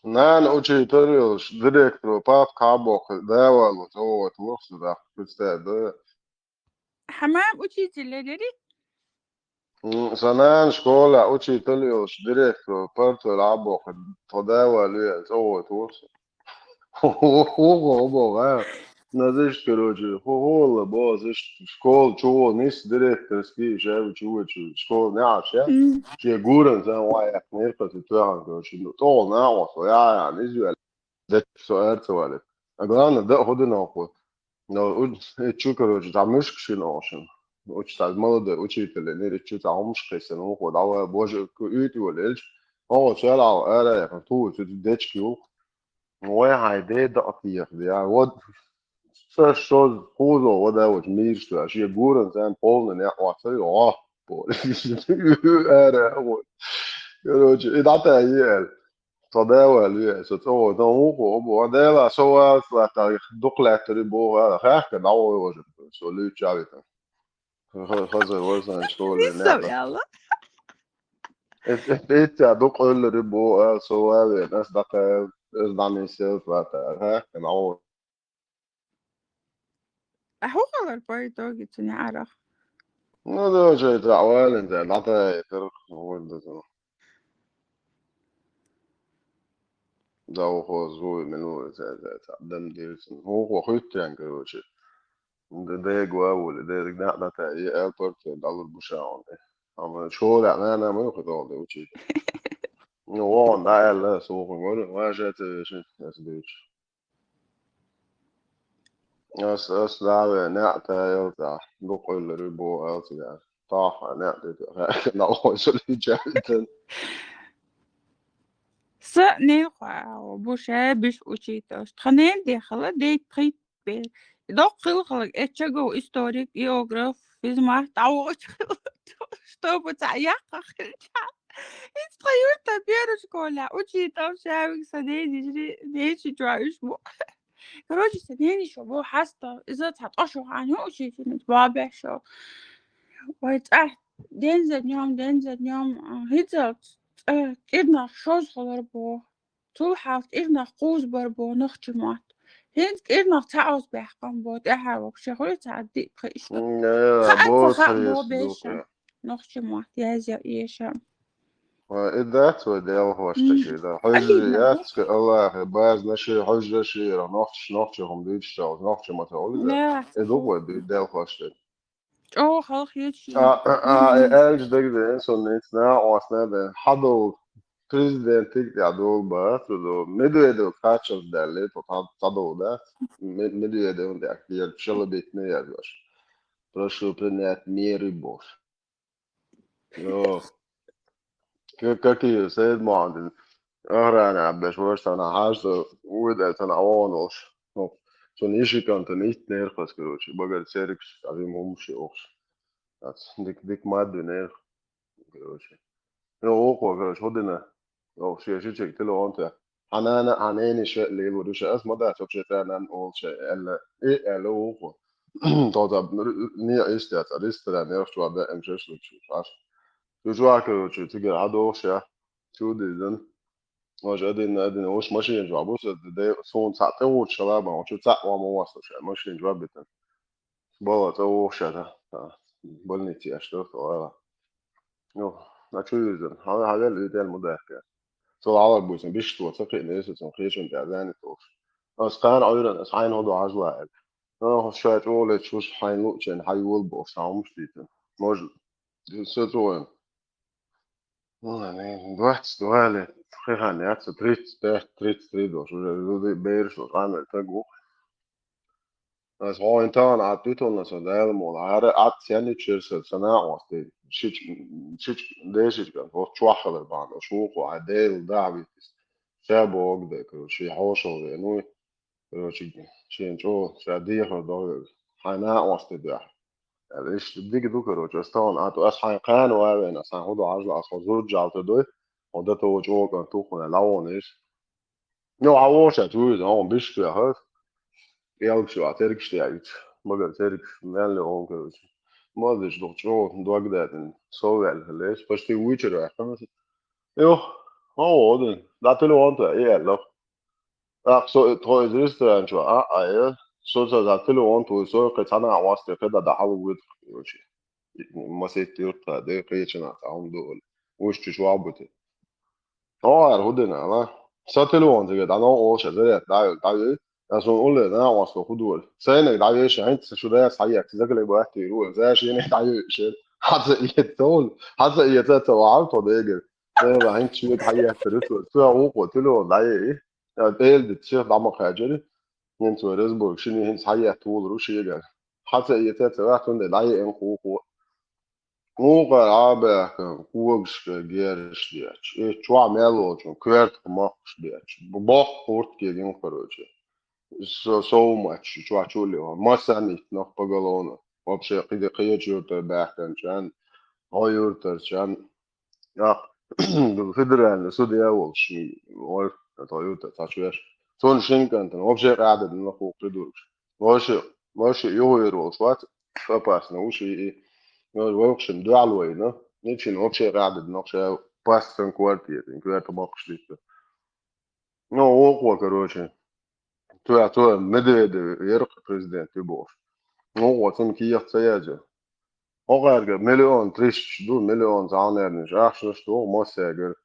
Nē, učitelj direktoru pat kābokli dēvēlu to tūkstu da представляю. حمام учитель لدري Sanēn skolā učiteļos direktoru pat kābokli to dēvēlu to tūkstu. Ого, знаешь, короче, ого, знаешь, школ, чего, нис директорский, шеф, чего, школ, не вообще. Че гурен, зен, вая, не пойти туда, короче, ну, то, на, вот, я, не знаю, ده سؤال سؤالك أنا ده هدي ناقو لو تشو كروج تعملش كشي ناشن وش تعمل ده وش يتلني تشو تعملش كيسن وقو دعوة بوجه كويتي ولا هو سؤال على أنا يعني تو تدش كيو وين هيدا ده أطيح ده ود سر خوزو وده وش ميرش ده شيء جورن زين بولن يا واسي بول أنا هو كروج إذا تعيل تداول så tror jag och det är så att doklätter i båda häcken då så lutar vi خزر وزن شغل لسه نعمة يلا ett jag dock öller i båda så är det nästan att den ser för att häcken då هو غير بايدو جيت نعرف nu då så det väl inte att det är هو det så ده هو زوج منو تعدم ديرسن هو خيط يعني كروشي ده جواول ده رجعنا تاعي ايربورت دال البوشاون اما شو لا انا ما ياخذ هذا وشي هو ده لا سوق ما جات شيء اسبيش اس لا نعتا يرتا بقول ربو اوتي طاح نعتا لا هو شو اللي جالتن سأني وبوشا بيش وشيتوش تخنين دي خلا دي تخيط بي دوق خلق اتشاقو استوريك يوغراف في زمان تعوغ شتوبو تعياقا خلجا تخيرتا بيرو شكولا وشيتوش شاوك سنيني جري نيشي جوا اسمو كروجي سنيني شو بو حاستا إذا تحطشو عنه وشيتي نتبابع شو ويتأه Дензэднём хэзээ ирнах шоосголор боо. Түр хавт ирнах гуусбар боо нөх чимат. Хэнд ирнах цаос байхгүй боо. Дахаа шахуу цаад дипхиш. Both Хаа боо has бэшэн. look. Нөх чимат яа яшам. That's what they all watch the shit. Алина боо. Hajjat Allah baz nashi hajja shi noch hom dit stel noch ma tole da. Nee. Ook wat de watch it. Oh, half jeetje. Elge de så niet na os na de hadden president ik ja do ba do medu edo catch of the lit tot tado da medu edo de aktier chille bit ne ja was. Proszę принять меры бос. Jo, какие сед манден. Arana bes worst aan haast oordeel aan awanos. Zo'n issue kan er niet neergezet worden. Maar het serks als je moms ook. Dat dik maar doen neer. En ook wel hodina. Oh, zie je check telo ante. Ana is level dus als maar dat op zit aan ons elle ook. Dat niet is dat is dat nergens wat bij hem zo vast. Dus waar kun je te gaan door ja. Zo dit واش ادين واش ماشي جواب بص ده صون ساعته وشباب ما شو ساعه وما وصل شيء ماشي جواب بتن بالله تو شده بلني تي اشتغل ولا يو لا شو يزن هذا اللي ده المدافع سو على بوسن بيش تو تقي ناس تنقيش انت اذان توش اس كان ايضا اس حين هذا عجوا اه شويه اول تشوش حين لوتشن حي ولبوس هم شتيتن موجود سوتوين nee, duhts duhale gegaan ja, het trit dos, de beers was aan het go. As ho intaan at tuton so da helemaal are at senitures sana was de shit deze kan voor twacheler baan of zo go adel David Shabog de ko shi hosho de no ko shi jo shadi ho do hana was de da ايش بدك ذكر جستان اتو اس حين قان وانا سان هدو عجل اس زوج جالت دو وده تو جو كان تو خنا لاونيش نو عوش تو ده هم بيش تو هاف يالك شو اترك شتايت ما قال ترك مال اون كو ما دش دو جو دو اقدر سو vel ليش بس تي ويتشر اخمس يو هو ده لا تلو انت ايه لا så tror jeg det er en tror ja så da til å anto så kan ta na was det da da hawo wit ما سيت يرتا ده قيشنا تعم دول وش تشوابته هدنا لا ساتلو انت قد انا او شغال دا alltså Olle den här var så hudol sen är det ju inte så där säger så det bara att ro så är ju inte ju så hade يتول hade يتات وعلت ده det var inte så hade det så هو قلت له ده ايه ده الشيخ ده ما خاجري انت رزبو شنو هي هي طول روش يجا حتى يتات واحد ده ده ان هو Ugar arbeker, urgsgerstjert, tva melodjon, kvert makstjert, bak portgegen korotje. So much, tva chuli, masanit noch pagalona. Вообще, когда каечуртер бахтан чан, ойуртер чан, ja, federaalne судья волши, ой, это юта, тачвеш. Сон шинкантен, вообще рады на ху придурш. Вообще, его ирол, сват, опасно, уши и Workshop dualway, no? Niet in optie raden nog zo past een kwartier, een kwart om opgesloten. Nou, ook wel короче. Toen midden de eerste president Tubov. Nou, wat een keer zei ook ergens miljoen, 3 miljoen aannemen, echt zo, moet zeggen.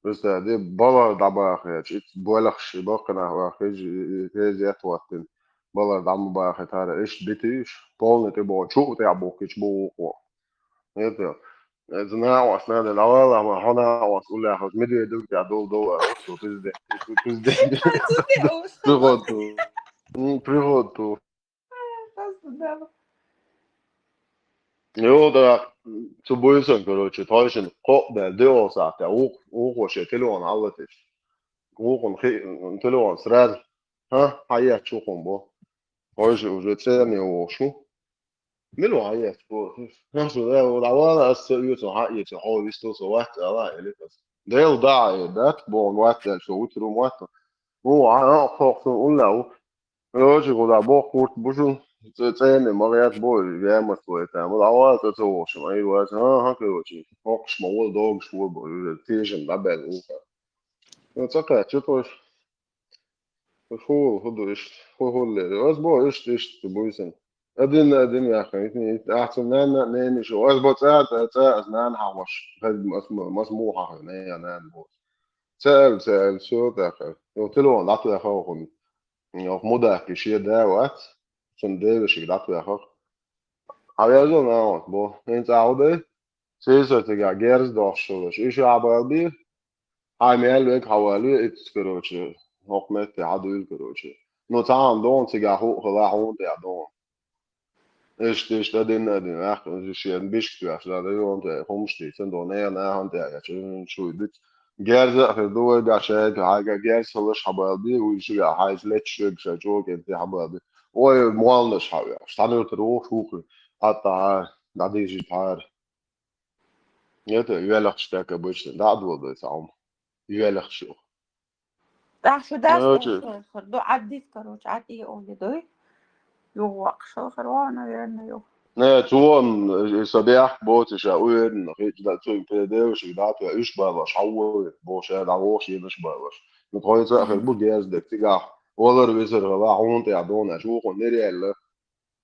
Dus dat die ballen daarbij gaat, iets boelig, bakken naar waar je zegt wat in ballen daarbij gaat, daar is dit is. Paul niet about, zo te hebben, iets boven. Weet je. Het nou was net de lawa, maar hana was ulle had midden doe ja do zo president. Природу. Jo, da så boysen короче, тайшин да деоса да вообще телефон аллатиш. Гогон телефон сразу. Хая чухом бо. Уже цены вошу. Мило хая бо. Нашу да лава с юто хая че хо висто со ват ала элитас. Дел да дат бо ват со утру ват. О фокс улла. Короче, года бо курт бужу Цены могут больше, я могу сказать, там, вот, а вот это тоже, мои вот, короче, ок, шмол, долг, шмол, ты же на белую. Ну, такая, что-то, худо, худо, разбор, ты бойся. Один я, أحسن نان شو أظبط ساعة نان حوش هاد مسموحة هنا نان بوس سأل شو داخل قلت له نعطي داخل yok moda kişiye de var. Sen de bir şey yaptı ya. Hayal na bu. Ent aude. Seyse ya gers doşuyor. İş abi. Hamel ve havali et kırıcı. Hükmet ya adil kırıcı. No tamam don siga hala hon ya don. İşte den ach şey bir şey ya da on da homstay sen don ne han da ya şu gerze do da şey ha gerze hala habaldi u işi ya hayzlet şu çok enti habaldi. O mualmış ha ya. Standort o şu hatta da dijital. Ja, üyelik stärker обычно. Да, было сам. Üyelik şu. راح شو داس Evet. خردو عديت كروش عدي أولي دوي يو شو خرونا يعني يو Ne, tuon sabah bot is uren nog iets dat zo pedeus dat we usbaar was houden bo ze daar was je usbaar was. Met hoort zeggen bu gers de tiga. Oler wiser la hond ja dona zo kon nerelle.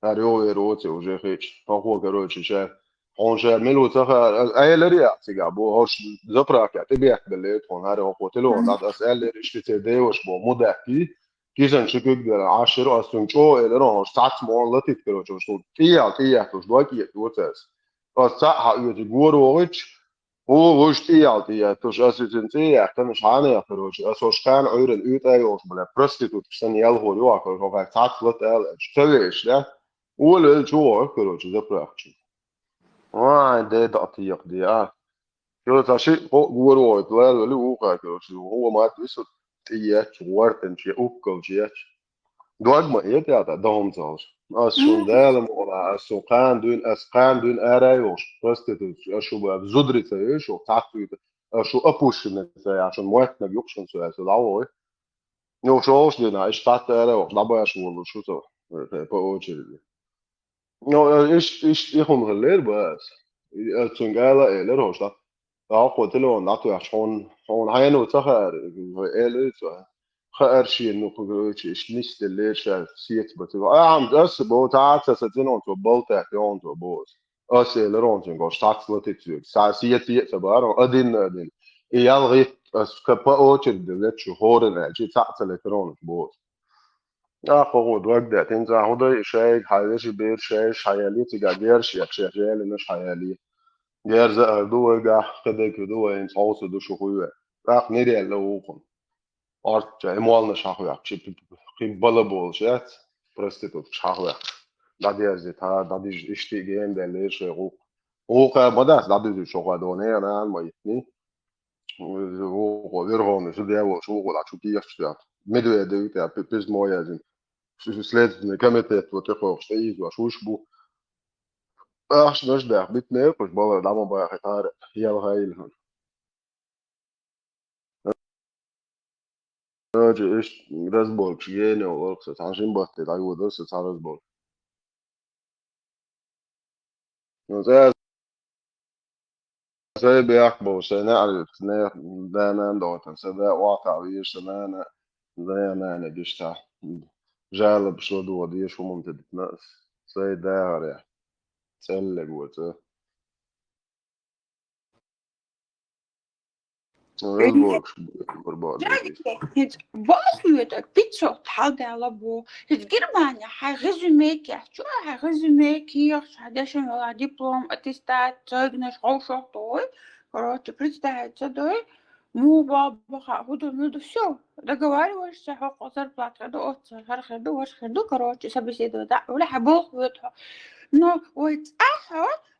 Daar jo weer rood zo zeg ik. Van hoe короче ze onze melo zeggen ayler ja tiga bo hoş zaprak ja tebih belet on haar hotel dat as eller is te deus bo modaki. Gizem çıkık der aşırı asın çoğu eller o stat mor latit kero çoğu tiya to doki to ses o sa ha üyeti guru oç o hoş tiya to asın tiya kan şahane ya kero çoğu so şkan öğren üyet yok bile prostitut sen yel ho yok o va stat lat el şöyle işte o le çoğu kero çoğu da bırakçı vay de da tiya diye yo taşı o guru oç la le u kero çoğu o ma tüsü tiya çuvarten şey ukko şey Dogma heet ja dat domzels. As schon delem oder as so kan dun arayos. Prostitut as şu zudrice još o takvi as şu apušine se ja schon moetne jukšen so also lavo. Jo što osljena is stat arayos. Labo ja schon şu to. Po очереди. No ich hon geler bas. Zum gala eller hosta. Ja, قلت له نعطي عشان هينو تخر ele خارشي انه ايش نيست اللي شاف سيت بتو عم داس بو تاعت ستين تو بولتا اون تو بوس اسي لرونتين go stats latitud sa siet sabaro adin يال غيت اس كبا اوتر دلت شو هورن جي تاعت الكترون بوس اه خود وقت تنزع هدا شيء حيش بير شيء حيالي تجاجر شيء شيء مش حيالي جير زا دو جا كده كده ان صوص دو شو هو راح نري لو Artça, emualna şahıyak, kim balı bol şey, prostitut şahıyak. Da diyezi ta, da diz işte gehen de le şey o. O ka madas da diz şu kadar ne yana alma yitni. O verhon şu diye o şu da çok iyi işte. Medve de ya pes moja zin. Şu sled ne kametet o tekrar işte iyi var şu bu. Ah şnaş da bitne koş bala da mı baya hatar. Yal hayil. Önce iş razbol çiğne olursa tanışın bahtı da yudursa razbol. Mesela سايب يحبو سنعرف دانا دوتا سدا واقع ويش سنانا دانا أنا ديشتا جالب شو دو ديش وممتد ناس سايد داهر يا سلق وتا رزبوك برباد ديش هيك باخذ بيتشو تحضر على بو هيك جرمانيا هاي ريزوميك يا شو هاي ريزوميك هي هذا ولا دبلوم اتستات zeugnis hoofddooi короче представить доой му баба худу ну все договариваешься о зарплате до отца хархеду хархеду короче собеседовать да ولا حبوخ ويتها но вот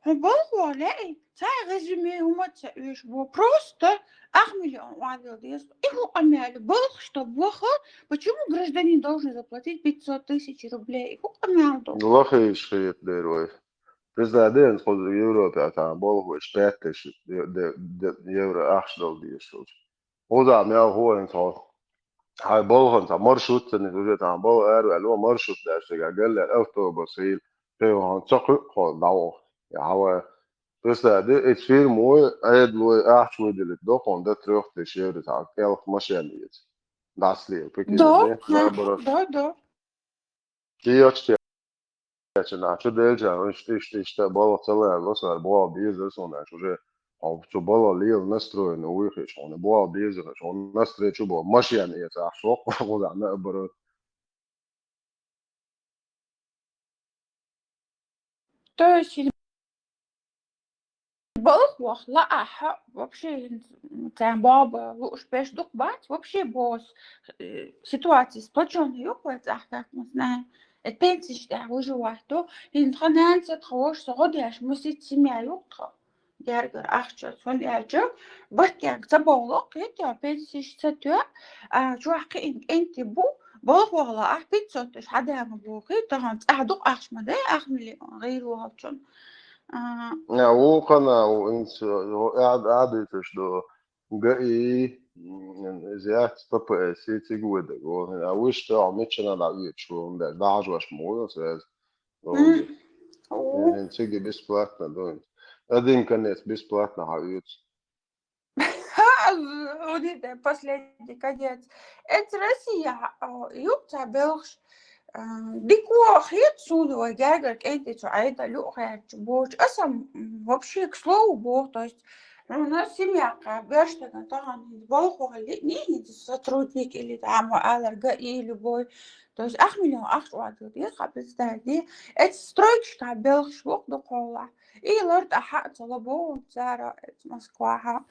حبوخ ولا ايه تاع ريزومي هما تسويش بو просто Ахмелион уволились. Его омяли. Было что плохо. Почему гражданин должен заплатить 500 тысяч рублей? Его омял. والله شيء ديروي President خود يورو تاع بول شتاتش يورو أحسن ديش هو ده ما هو إنسان هاي بولغن تا مرشوت نتوجه تا بول ار اللي هو مرشوت ده شجع قال الاوتوبوس هي هو تقو خو داو يا هو بس ده اتفير مو ايد لو احشو دي الدوق ده تروح تشير تا كيل ماشين das ليه بكين Do, ده ha, لا برا do. كي اتش na čo delža, šta bolo celé vasarā bola bieza, un уже что было лил настроено выход, он не был биeza, он настречу был машина это шок, куда наоборот. То есть балых لا أح вообще там баба уж пеш дух бать вообще босс ситуации сплоченные ёпает как мы знаем это пенсия что выживать то и наханянца тхош согодяш мусит семья юктха яргар ахча сон яжок бахтяк заболок это пенсия что جوحك انت بو بوخ والله أحبيت صوتش حدا ما بوخي طبعا أحدق أخش مدى أخملي غير وهبشون Ja, وقنا وانت قاعد يتشدو جاي زيات طب سيتي جوده وهنا وش تاع ميتشنا لا شو ده داج واش مو ساز يعني تيجي بسبلاتنا دون один конец бесплатно хавают. Вот это последний конец. Это Россия. Юбца белш. Дикво хит сюда, я говорю, это что, а это легкая чебоч. Асам вообще, к слову, бог, то есть у нас семья, бештага, там, волхуали, не сотрудник или там, аллерга и любой. То есть, ах, миллион, ах, что я представляю, это стройка, белш, бог, докола. И лорд аха, целобо, цара, Москва,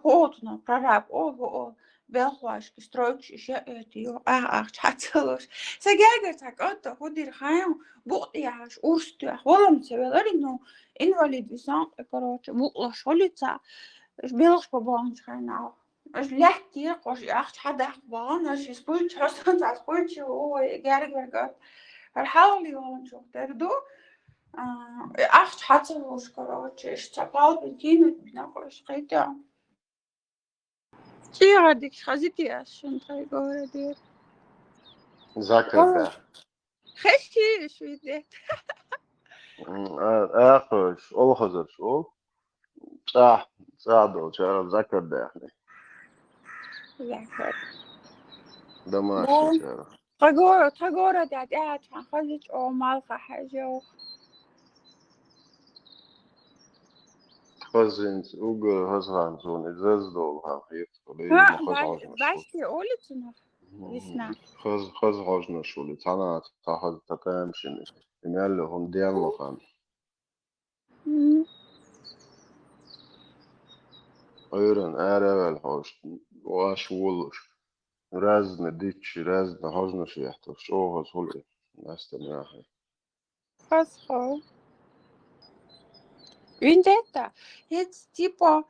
хотно, прораб, о, белхуашки, стройки, это ах, чаталош. Сагайгар так отто ходир хаям бутяш урстях волом цевеларину инвалид висан короче бутлаш холица белш побон ханау аж лехтир кош яхт хадах бон аж спульч хосан спульч о гяргар الحاولي وان شو تردو اخت حتى وش كروتش اشتغل بنتين بناقش قيتا شي هاديك خزيتي عشان تايقو دير ذاكر ده خشي شو يدي اخش اول خزر شو صح صعدوا شعر ذاكر ده يعني ذاكر ده ماشي شعر تغورة داد قاعد خزيت او مالقة حاجة خزنت اوغر هزهان زون ازاز دول ها خيط ولي ها ما خزعوجنا شو باشتي قولت انه يسنا خزعوجنا شو اللي تانا تاخذ تتامشن يمال هم ديال مخان ايرن ارى الحوش واش ولش رازنا ديتش رازنا هجنا شي يحتف شو هزهول ناستمراحي خزخو Вендетта, это типа,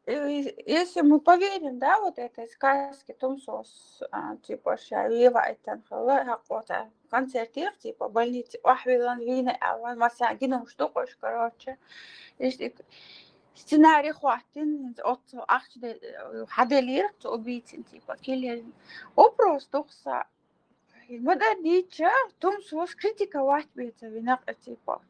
если мы поверим, да, вот этой сказке Тумсос, типа, Шавива, это какой-то концертир, типа, больницы, Ахвилан, Вина, Аван, Масагина, что хочешь, короче. سيناريو خواتين أوتو أخذ حدا ليرت وبيتين تيبا كيلين وبروس تقصى المدى ديتشا Тумсос критика واحد بيتا بنقطة تيبا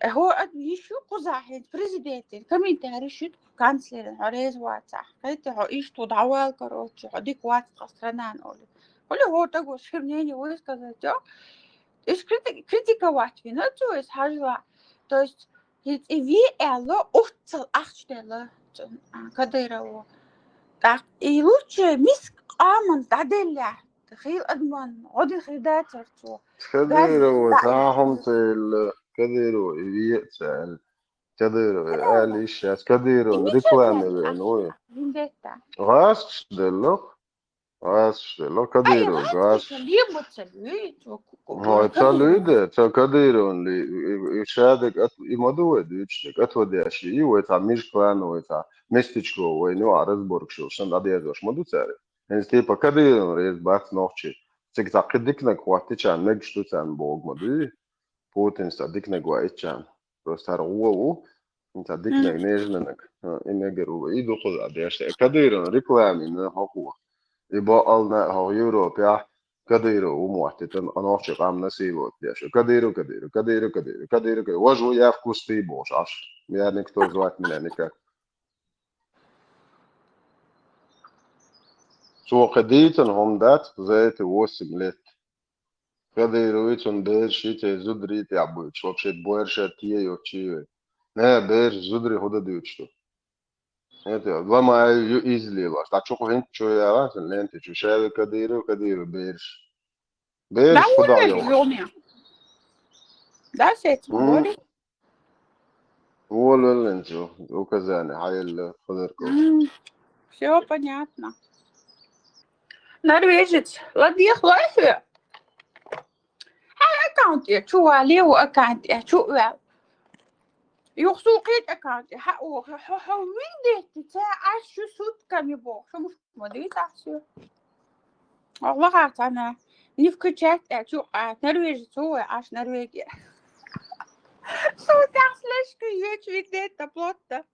هو قد يشو قزاحين بريزيدنتين كمين تاريشيت كانسلر عريز واتسح قلت هو إيش تدعوال كروتش هديك وات قصرنان قولي هو تقول شرنيني ويس كذا إيش критика وات في نتو إيش حاجة то есть wie أوتل أخشتلا كديرو так и лучше миск آمن تعدل تخيل أدمن عودي خيدات صرتو كديرو تعهم تل كديرو يتسأل كديرو آليش كديرو ريكلامي بأنوي Vendetta. غاش دلو كديرو غاش هاي تلويدة كديرو اللي يشادك يمدو ديشتك أتودي أشي ويتعميش كلان ويتع مستيشكو وينو عرضبورك شو شن أديازوش مدو تاري هنز تيبا كديرو ريز باك نوخشي تيك تعقدك وقتيشان نجشتو تان بوغ مدو Putin sta dikne guaičan. Prostar uovu, ta dikne nežnenak. Inegeru idu kod adešte. Kad ir reklāmi na hoku. يبقى هو يوروبيا كديرو وموحتة أنا أشوف عم نسيبه تياشو كديرو وجو يافكوس في بوش عش يعني كتوز وقت من يعني سو قديتن هم دات زيت ووسم لت كديرو يتون بير شيت زدري تعبوت شو شيت بوير شتيه يوتشي نه بير زدري هدا ديوتشتو انت لما يو ايزلي باش تشوفو هنت شو يا راس اللي انت شو شايف كديرو بيرش ده بيرش خدا ولا يوم اليوم ده شيء مغوري هو اللي انتو وكذاني هاي اللي خضركو все понятно. Норвежец, ладья хлопья. Аккаунт я чула леву аккаунт я чула. يخسوقيت أكانت حقو وين ديت تاع شو سوت كم يبغى شو مش مدري تحسي والله قعدت أنا نفكر شات شو نرويج سوى عاش نرويجيا شو تحسلش كي يجي ديت تبلوت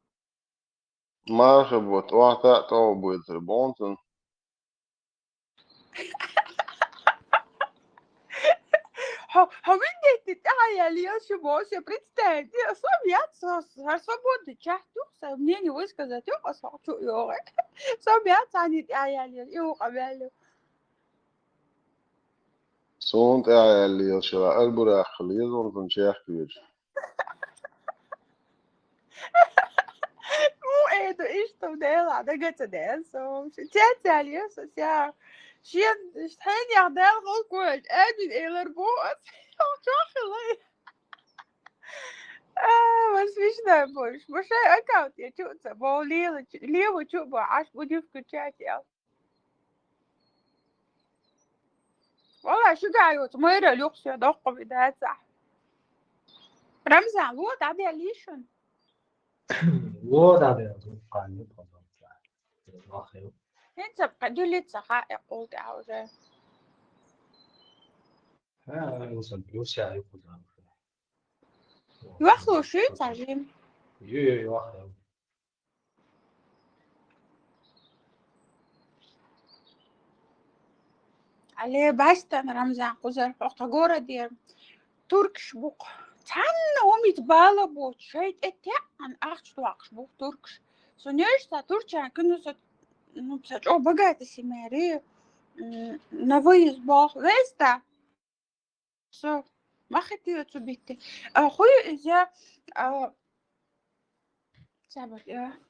ما شبوت واحدة تو بويت ربونتن وين ديت تاع يا شو بوش بريتستاي صبيات صبود شحتو سمنيني وش كذا تو أصلا شو يوغ صبيات عني تاع يو قبله سونت اللي يشرا البراخ اللي يزون شيخ كبير Moedo isto dela, da gata dessa, tjata ali, ja. Shit, staan ja daar ook goed. En met eerder boos. Toch gelijk. Was is dat boos? Maar zij account je tjata, maar leeuwen tjata, als moet je verkrijgen ja. والله شو قاعد يتمير اليوكس يا دقة بداية صح رمزي عن الوقت عادي ليشن انت بقدر لي تسخاء قلت عاوزة يوخلو شو تعجيم عليه باستن رمزي عن قزر فقطة دير تركش بوق تحن هم يتبالا بوت شايت اتعن اخش واقش بوق تركش سو نيشتا تركشان كنو ست نبسج او بقات السماري نفويز باخ ويستا سو ما خدتي تبيتي اخوي اذا سابت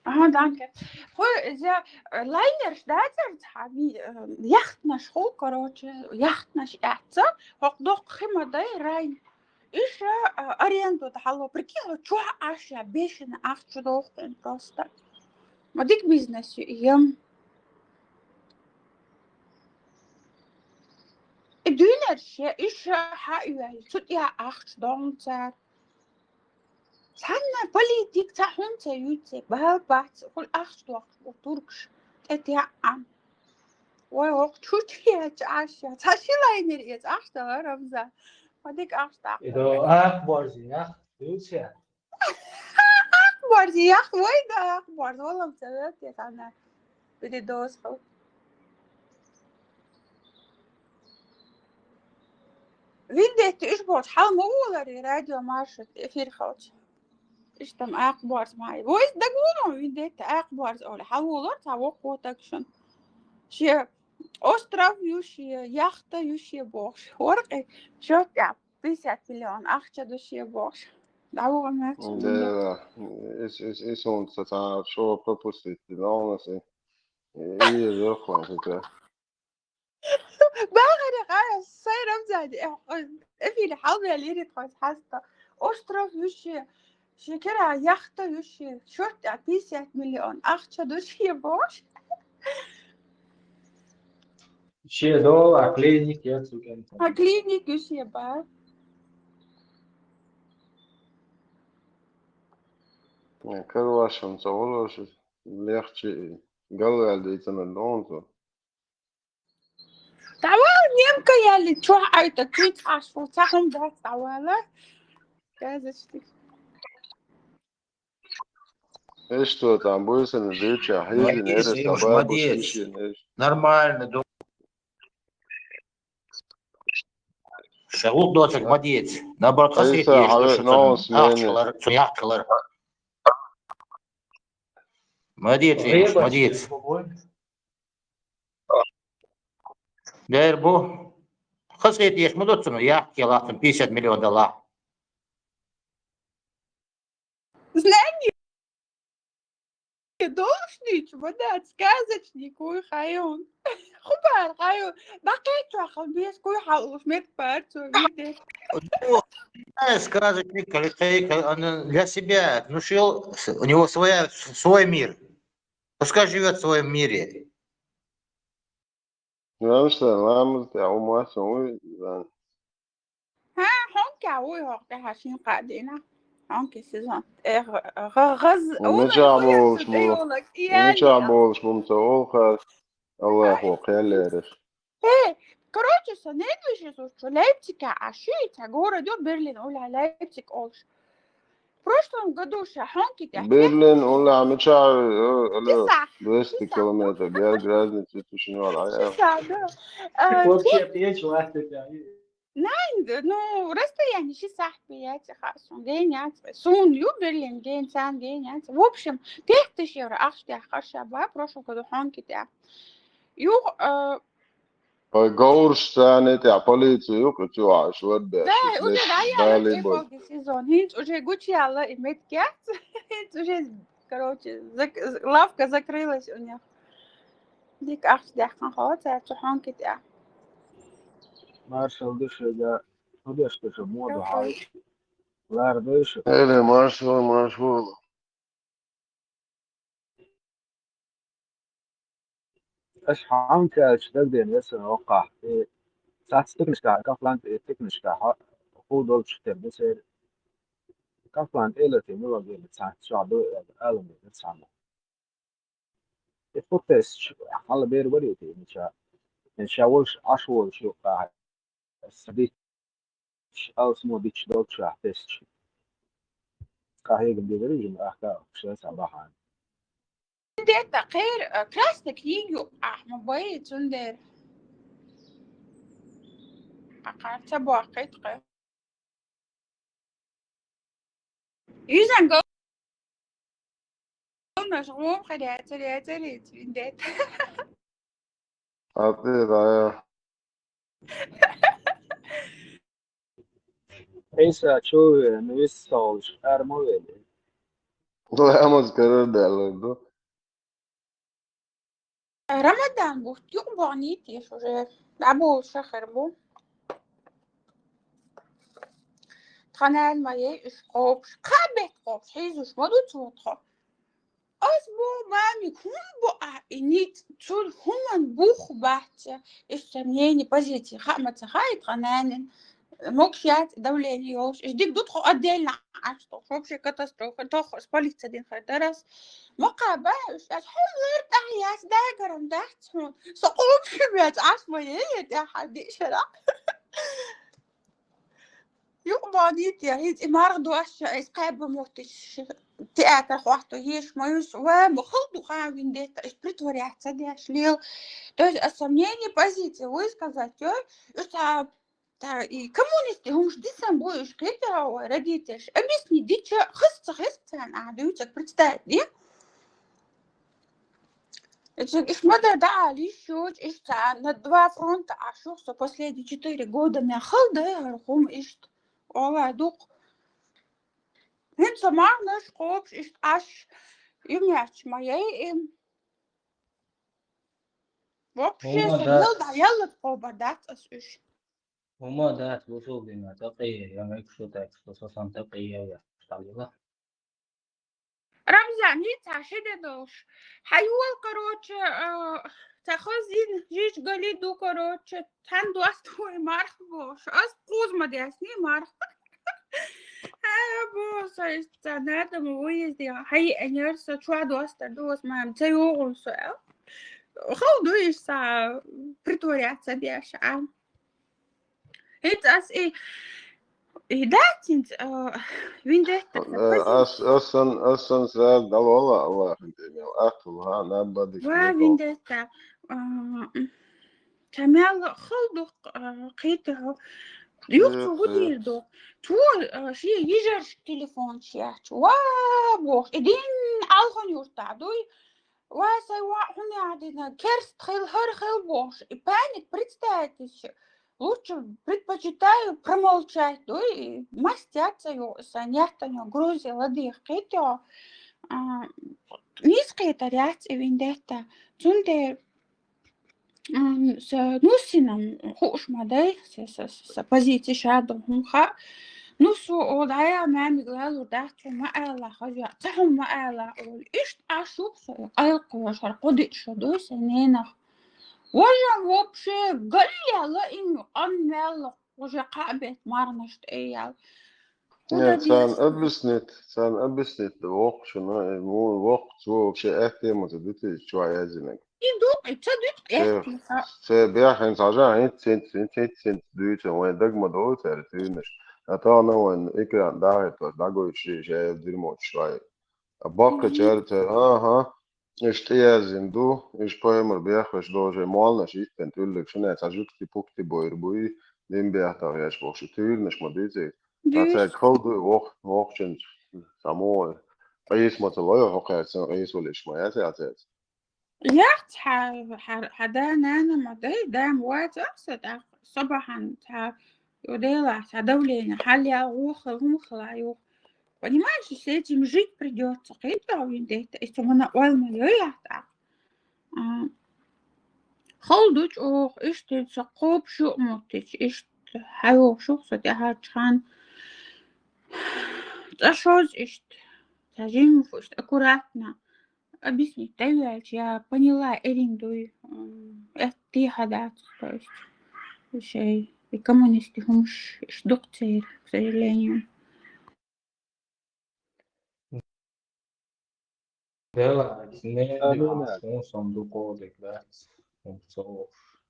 دانك خوي اذا لاينرش داتر تحبي يختنا شو كروتش يختنا شاعتsa وقدوق خيمة داي راي إيش أريندو تحلو بركيه شو عاشا بيشنا أخت دوق просто ما ديك بيزنس يوم الدنيا شيء إيش حقيقي شو يا أخت دونتر سنة بوليتيك تحون تيوتي بهالبات كل أخت دوق وتركش تتيعن ووقت شو تيجي عاشا تاشي لاينر إيش أخت رمزة ما ديك أخت أخبار يا أخ وين أخبار والله مسويت أنا بدي دوس حو فين ده إيش بورد حال مو ولا راديو مارشت في الخوت إيش تم أخبار معي بويس ده قولوا فين ده أخبار أول حال ولا تعوق وتكشن شيء أستراف يوشي يخت يوشي بوش ورقة شو يا 50 مليون أخشى دوشي بوش دعوة ما ده إيش هون تتعرف شو بروبوسيت لا نسي إيه زرقون كده باغر غاية صاير أمزاد إفي لحظة ليري تخوص حاسة أستراف يوشي شكرا يخت يوشي شورت 50 مليون أخشى دوشي بوش كلينيك يوشي با كرواشن صورش ليختي قالوا على يتمنون تعوال يمكن يلي تروح عيطة تريد عشو تاهم ده تعوالة كذا شتي И что там, будешь на дичь, а хизи, не Молодец, рesta, Илюш, бабу, молодец. шиши, не. Нормально, да. Шалук дочек, молодец. Наоборот, хасрет Кайса, есть, хаве, что новым сон смени. ахчылар. Молодец, Илюш, молодец. Дәр bu. Хасрет есть, мы тут я келахтым 50 миллион доллар. Знаете, должник, ودات сказочник, كوي خايون. خبر خايون. بقيت خبيز كوي حاوش ميت بارتو видишь. Сказочник, он для себя внушил, у него свой мир. Пускай живет в своем мире. Ну что, ламы, ты, а у нас, ها هونك عوي هوقتي هاشين قاعدين هونك سيزون غز ومش والله عبول ويا شمو يقولك ومش يعني عبول شمو متوقع الله هو قيل ايه короче следующий что Лейпцига ошибся город Берлин ولا Лейпциг олш в прошлом году шахонки برلين ولا مش عارف تسعة 200 كيلومتر بيا граница شنو على ну расстояние 6 ساعات بياتي خلاص гениат сун ю Берлин ген сан гениат в общем 5000 евро ахшти ахшаба в прошлом году хонки тя ю Gorstane ja politie ook het ja soort да best уже list да я Bali вот bud. эпохи сезон хинч уже гучала и медкят хинч уже короче лавка закрылась у них ديك أخذ دحين خلاص تحون كده Marshall dışarıda Odeška modu hali. Lar dışı. Hele marshal. اش حانك اشتغل بس وقع ساعات تكنشكا كافلاند تكنشكا هو دول شتر بس كافلاند إلى تيمو بيل ساعات شعب ألم بتسامو الفوتس حال بير وريتي إن شاولش عشور شو قاعد سديش أو سمو ديش دوت شاح تست كاهيك بيدريجن أحكا شو صباحا det غير كلاسيك يجو موبايل تندر أقارت بواقيت غير يزن قلنا شغوم خليها تريد تندر Ati da إيسا شو نويس سولش أرمو ويلي Leamos querer dela. رمضان بوت يقبعني تيش وجه لعبو شخر بو تخنال مايه إشقوبش قابت قوبش حيزوش مدو توتخو أسبوع ما يكون بقى إنيت تقول هما بوخ بحت إستميني بزيتي خامة خايت غنانن موكشيات دولينيوش إش ديك دوتخو أديلنا عشتو شوبشي كاتاستروفا توخو سباليك تدين خيطرس مقابا إش حلوة تحياس داقرم داحتون سقوبشي بيات عشما يهيت يا حدي شرا يقبضيت يا هيت إمارغ دوش إسقاب موتش تياتر خواتو هيش ما يسوى مخلطو خاوين ديتا إش بريتوري احتدي أشليل توش أسميني بازيتي ويسказать что и коммунисты هم дисам будешь кипера родитесь объясни дича хыстан а даются представить не это смотря да еще на два фронта а что последние 4 года на халда хум ишт ола дук هن سمعنا شقوق اشت اش يمياش моей вообще يلا يلا تقوبر دات اسوش وما دات وصول بما تقية يوم يكشو تاكس خصوصا تقية يا طالبة رمزان هي دوش حيوال короче تخزين جيش قليدو короче تندو استوي مرحبوش اس قوزما ديسني مرحب بوس استناد مويزدي هي انيرسا شوادو استردوس ما متيوغو سؤال خلدو يسا притворяться дяша هيت اس ايه داتنت ويندتا أصلا سؤال ده والله الله يخليك أخوها نبضك ليكو ويندتا تمال خلدق قيته يوتو وديردو تو شي يجرش تليفون شيات وابوخ إدين ألغن يرتعدوي واسي هنا عدنا كرست خيل هر خيل бош. И паник, представьте себе, лучше предпочитаю промолчать, да и мастятся ее, санятаню, грузи, лады, хитё. Низкая реакция виндета, цунде с нусином хушмадай, с позиции шадом хумха. نصو وضعيها مامي قالوا داتو ما ألا خجع تهم ما ألا إيش أشوف سيقلق وشرقودي شدو سنينة وجه وبشي قال لي لا إنه أنمل وجه قابت مارنشت إيال Sen öbüsnit de vok şuna mu vok su şey ehtiyamat editi şu ayazinek. يدوق تصدق إيه بيحن صاجع هيت دويت وين دقمة دوت ترتينش أتانا وين إكرا داعت داعو شيء دير موت شوية أباك جالت ها إشتي زندو إش بايمر بيخش دوجة مالنا شيء تنتولك شنو تاجوك تبوك تبوير بوي دين بيحتاج ياش بوش تيلنش مديتي تاعك خود وق شن سامو قيس متلايا حقيقة قيس ولا إيش ما يتعتاد يات حدا نانا مدي دام وات أقصد صباحا يوديلا دولين حاليا وخلا يوخ понимаешь, если этим жить придется, если мы olmuyor خلدوش أوخ إشتي تسقوب شو موتش إشت حيو شو صدي هاتشان تشوز إشت تجيم فوشت أكوراتنا объяснить, Тайвач, я поняла Эриндуй, это хадат, то есть, еще и коммунисты хумш шдукцер, к сожалению. Relax, ne آمين un صندوق دكلاس وصوف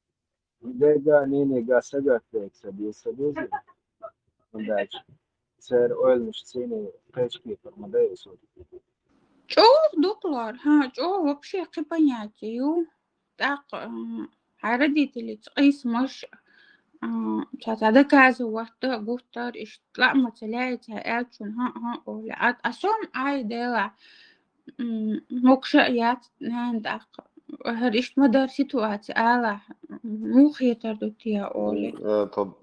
جاي نيني جا سجا فيك سبيزي من داش سير أويل مش سيني قيش كيف المدى يسود Чё доклар, чё вообще к понятию, так, родители قيس доказывать, будто لا مثلاً أكشن ها ولا أصلا عايدة مقشعات عندك هرشت مدار سيتواتي على مو خيتر دوتيا أولي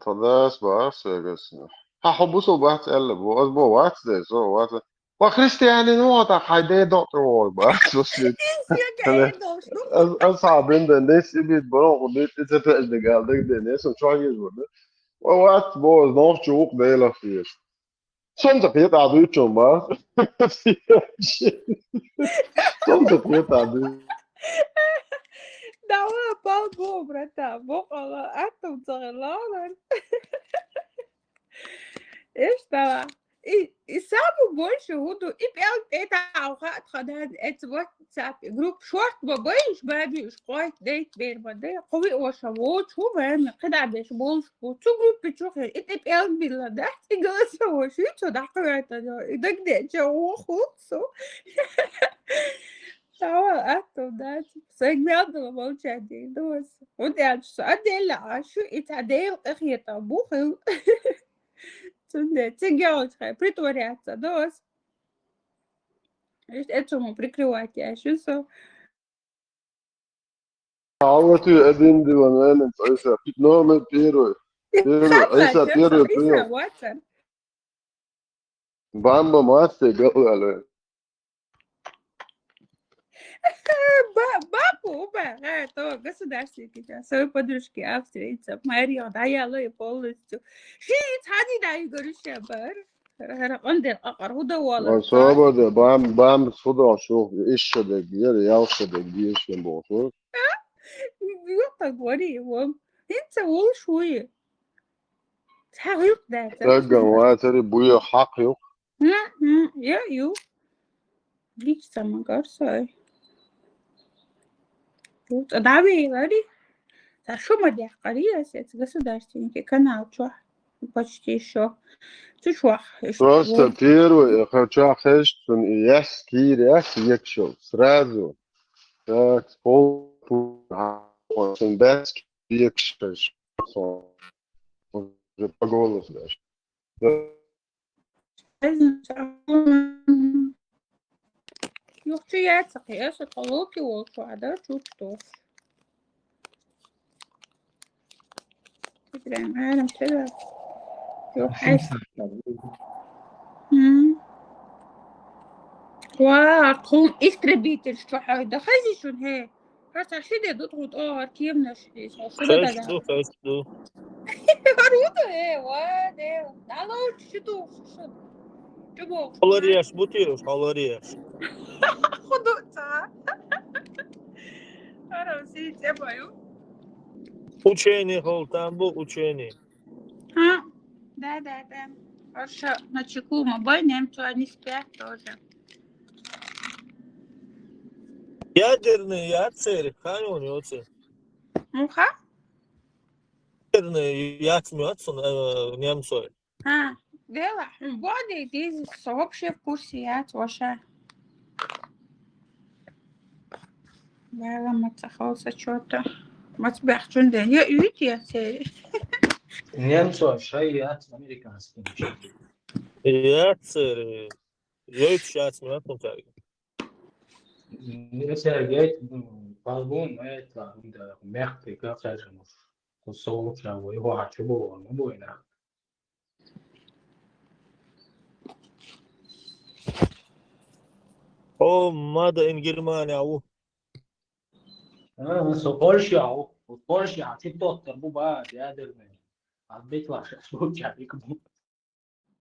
تداس بس جسنا حبوسو بحث قلب وأسبوع وقت ده سو وقت وكريستياني نوعا حيدي دكتور بس أنا أصعب عند الناس يبيت برو وديت تتفق دقال دق الناس وشو يجوا وقت بوز نوف شوق ده لا فيش Soms heb je het aan doet, maar. Soms heb je het aan doet. Давай полбу, брата, бокала, атом цагланан. Эштава. И самое больше буду и пел это аухат хадан это WhatsApp групп шорт бабыш баби шкой дейт бербаде قوي وشوت شو بهم قدع بيش بول شو группы شو это пел билла да и голосовой что да какая-то да где что худсо Тава атом да сегментного молчания дос вот я что отдельно شو это отдел это бухал Тягелочка, притворяться, да? Этому прикрывать я чувствую. عوضتي قديم دي وانا انا عيسى نعمل بيرو عيسى بيرو واتساب. بامبا ماسي قوي عليه Бабу, то государственники, свои подружки австрийцев, Мария, да я лою полностью. Шиит, ходи, да, и говорю, шабар. Он дел, аруда уала. صعبة ده بام صدع شوف ايش ده كبير ياوش ده كبير شو بوصل يوتا غوري يوم انت وول شوية تحاول ده تلقى واتري بويا حق يو يو ليش سما قرصاي Дави, Лари, шо мы для Корея, государственники, канал, чё? почти еще. Чушвах. Просто первый я хочу сказать, что я скирясь якшел сразу. Так, пол без якшешь. Уже по голосу даже. Юхчу яйца, я соколоки волку, а да чуть-что. Прям рядом сюда. Юхайс. وارقوم истребитель что да хази шун he хаса шиде дут гуд ким нашди шуда да Хешту. харуда ва де дало шиду шуд чубо Халарияш бутируш, халарияш. худоца ара си тебаю Учение хол, там был учение. да Арша на чеку мобай немцу они спят тоже Ядерные яцери, ханю нёцы. муха Ядерные яцмёцы немцой. дела боди диз вообще в курсе я вообще لما تخلص что-то матбахчун да я үйти се Немцов шаят американским. Яцери. Ёйт яцмёцы так. Сергей, балбон, это мягкий, как скажем, кусок, его хочу было, ну больно. О, мада in Германия, ау. Польша, тип доктор, буба, ядерный. Отбить ваши случаи.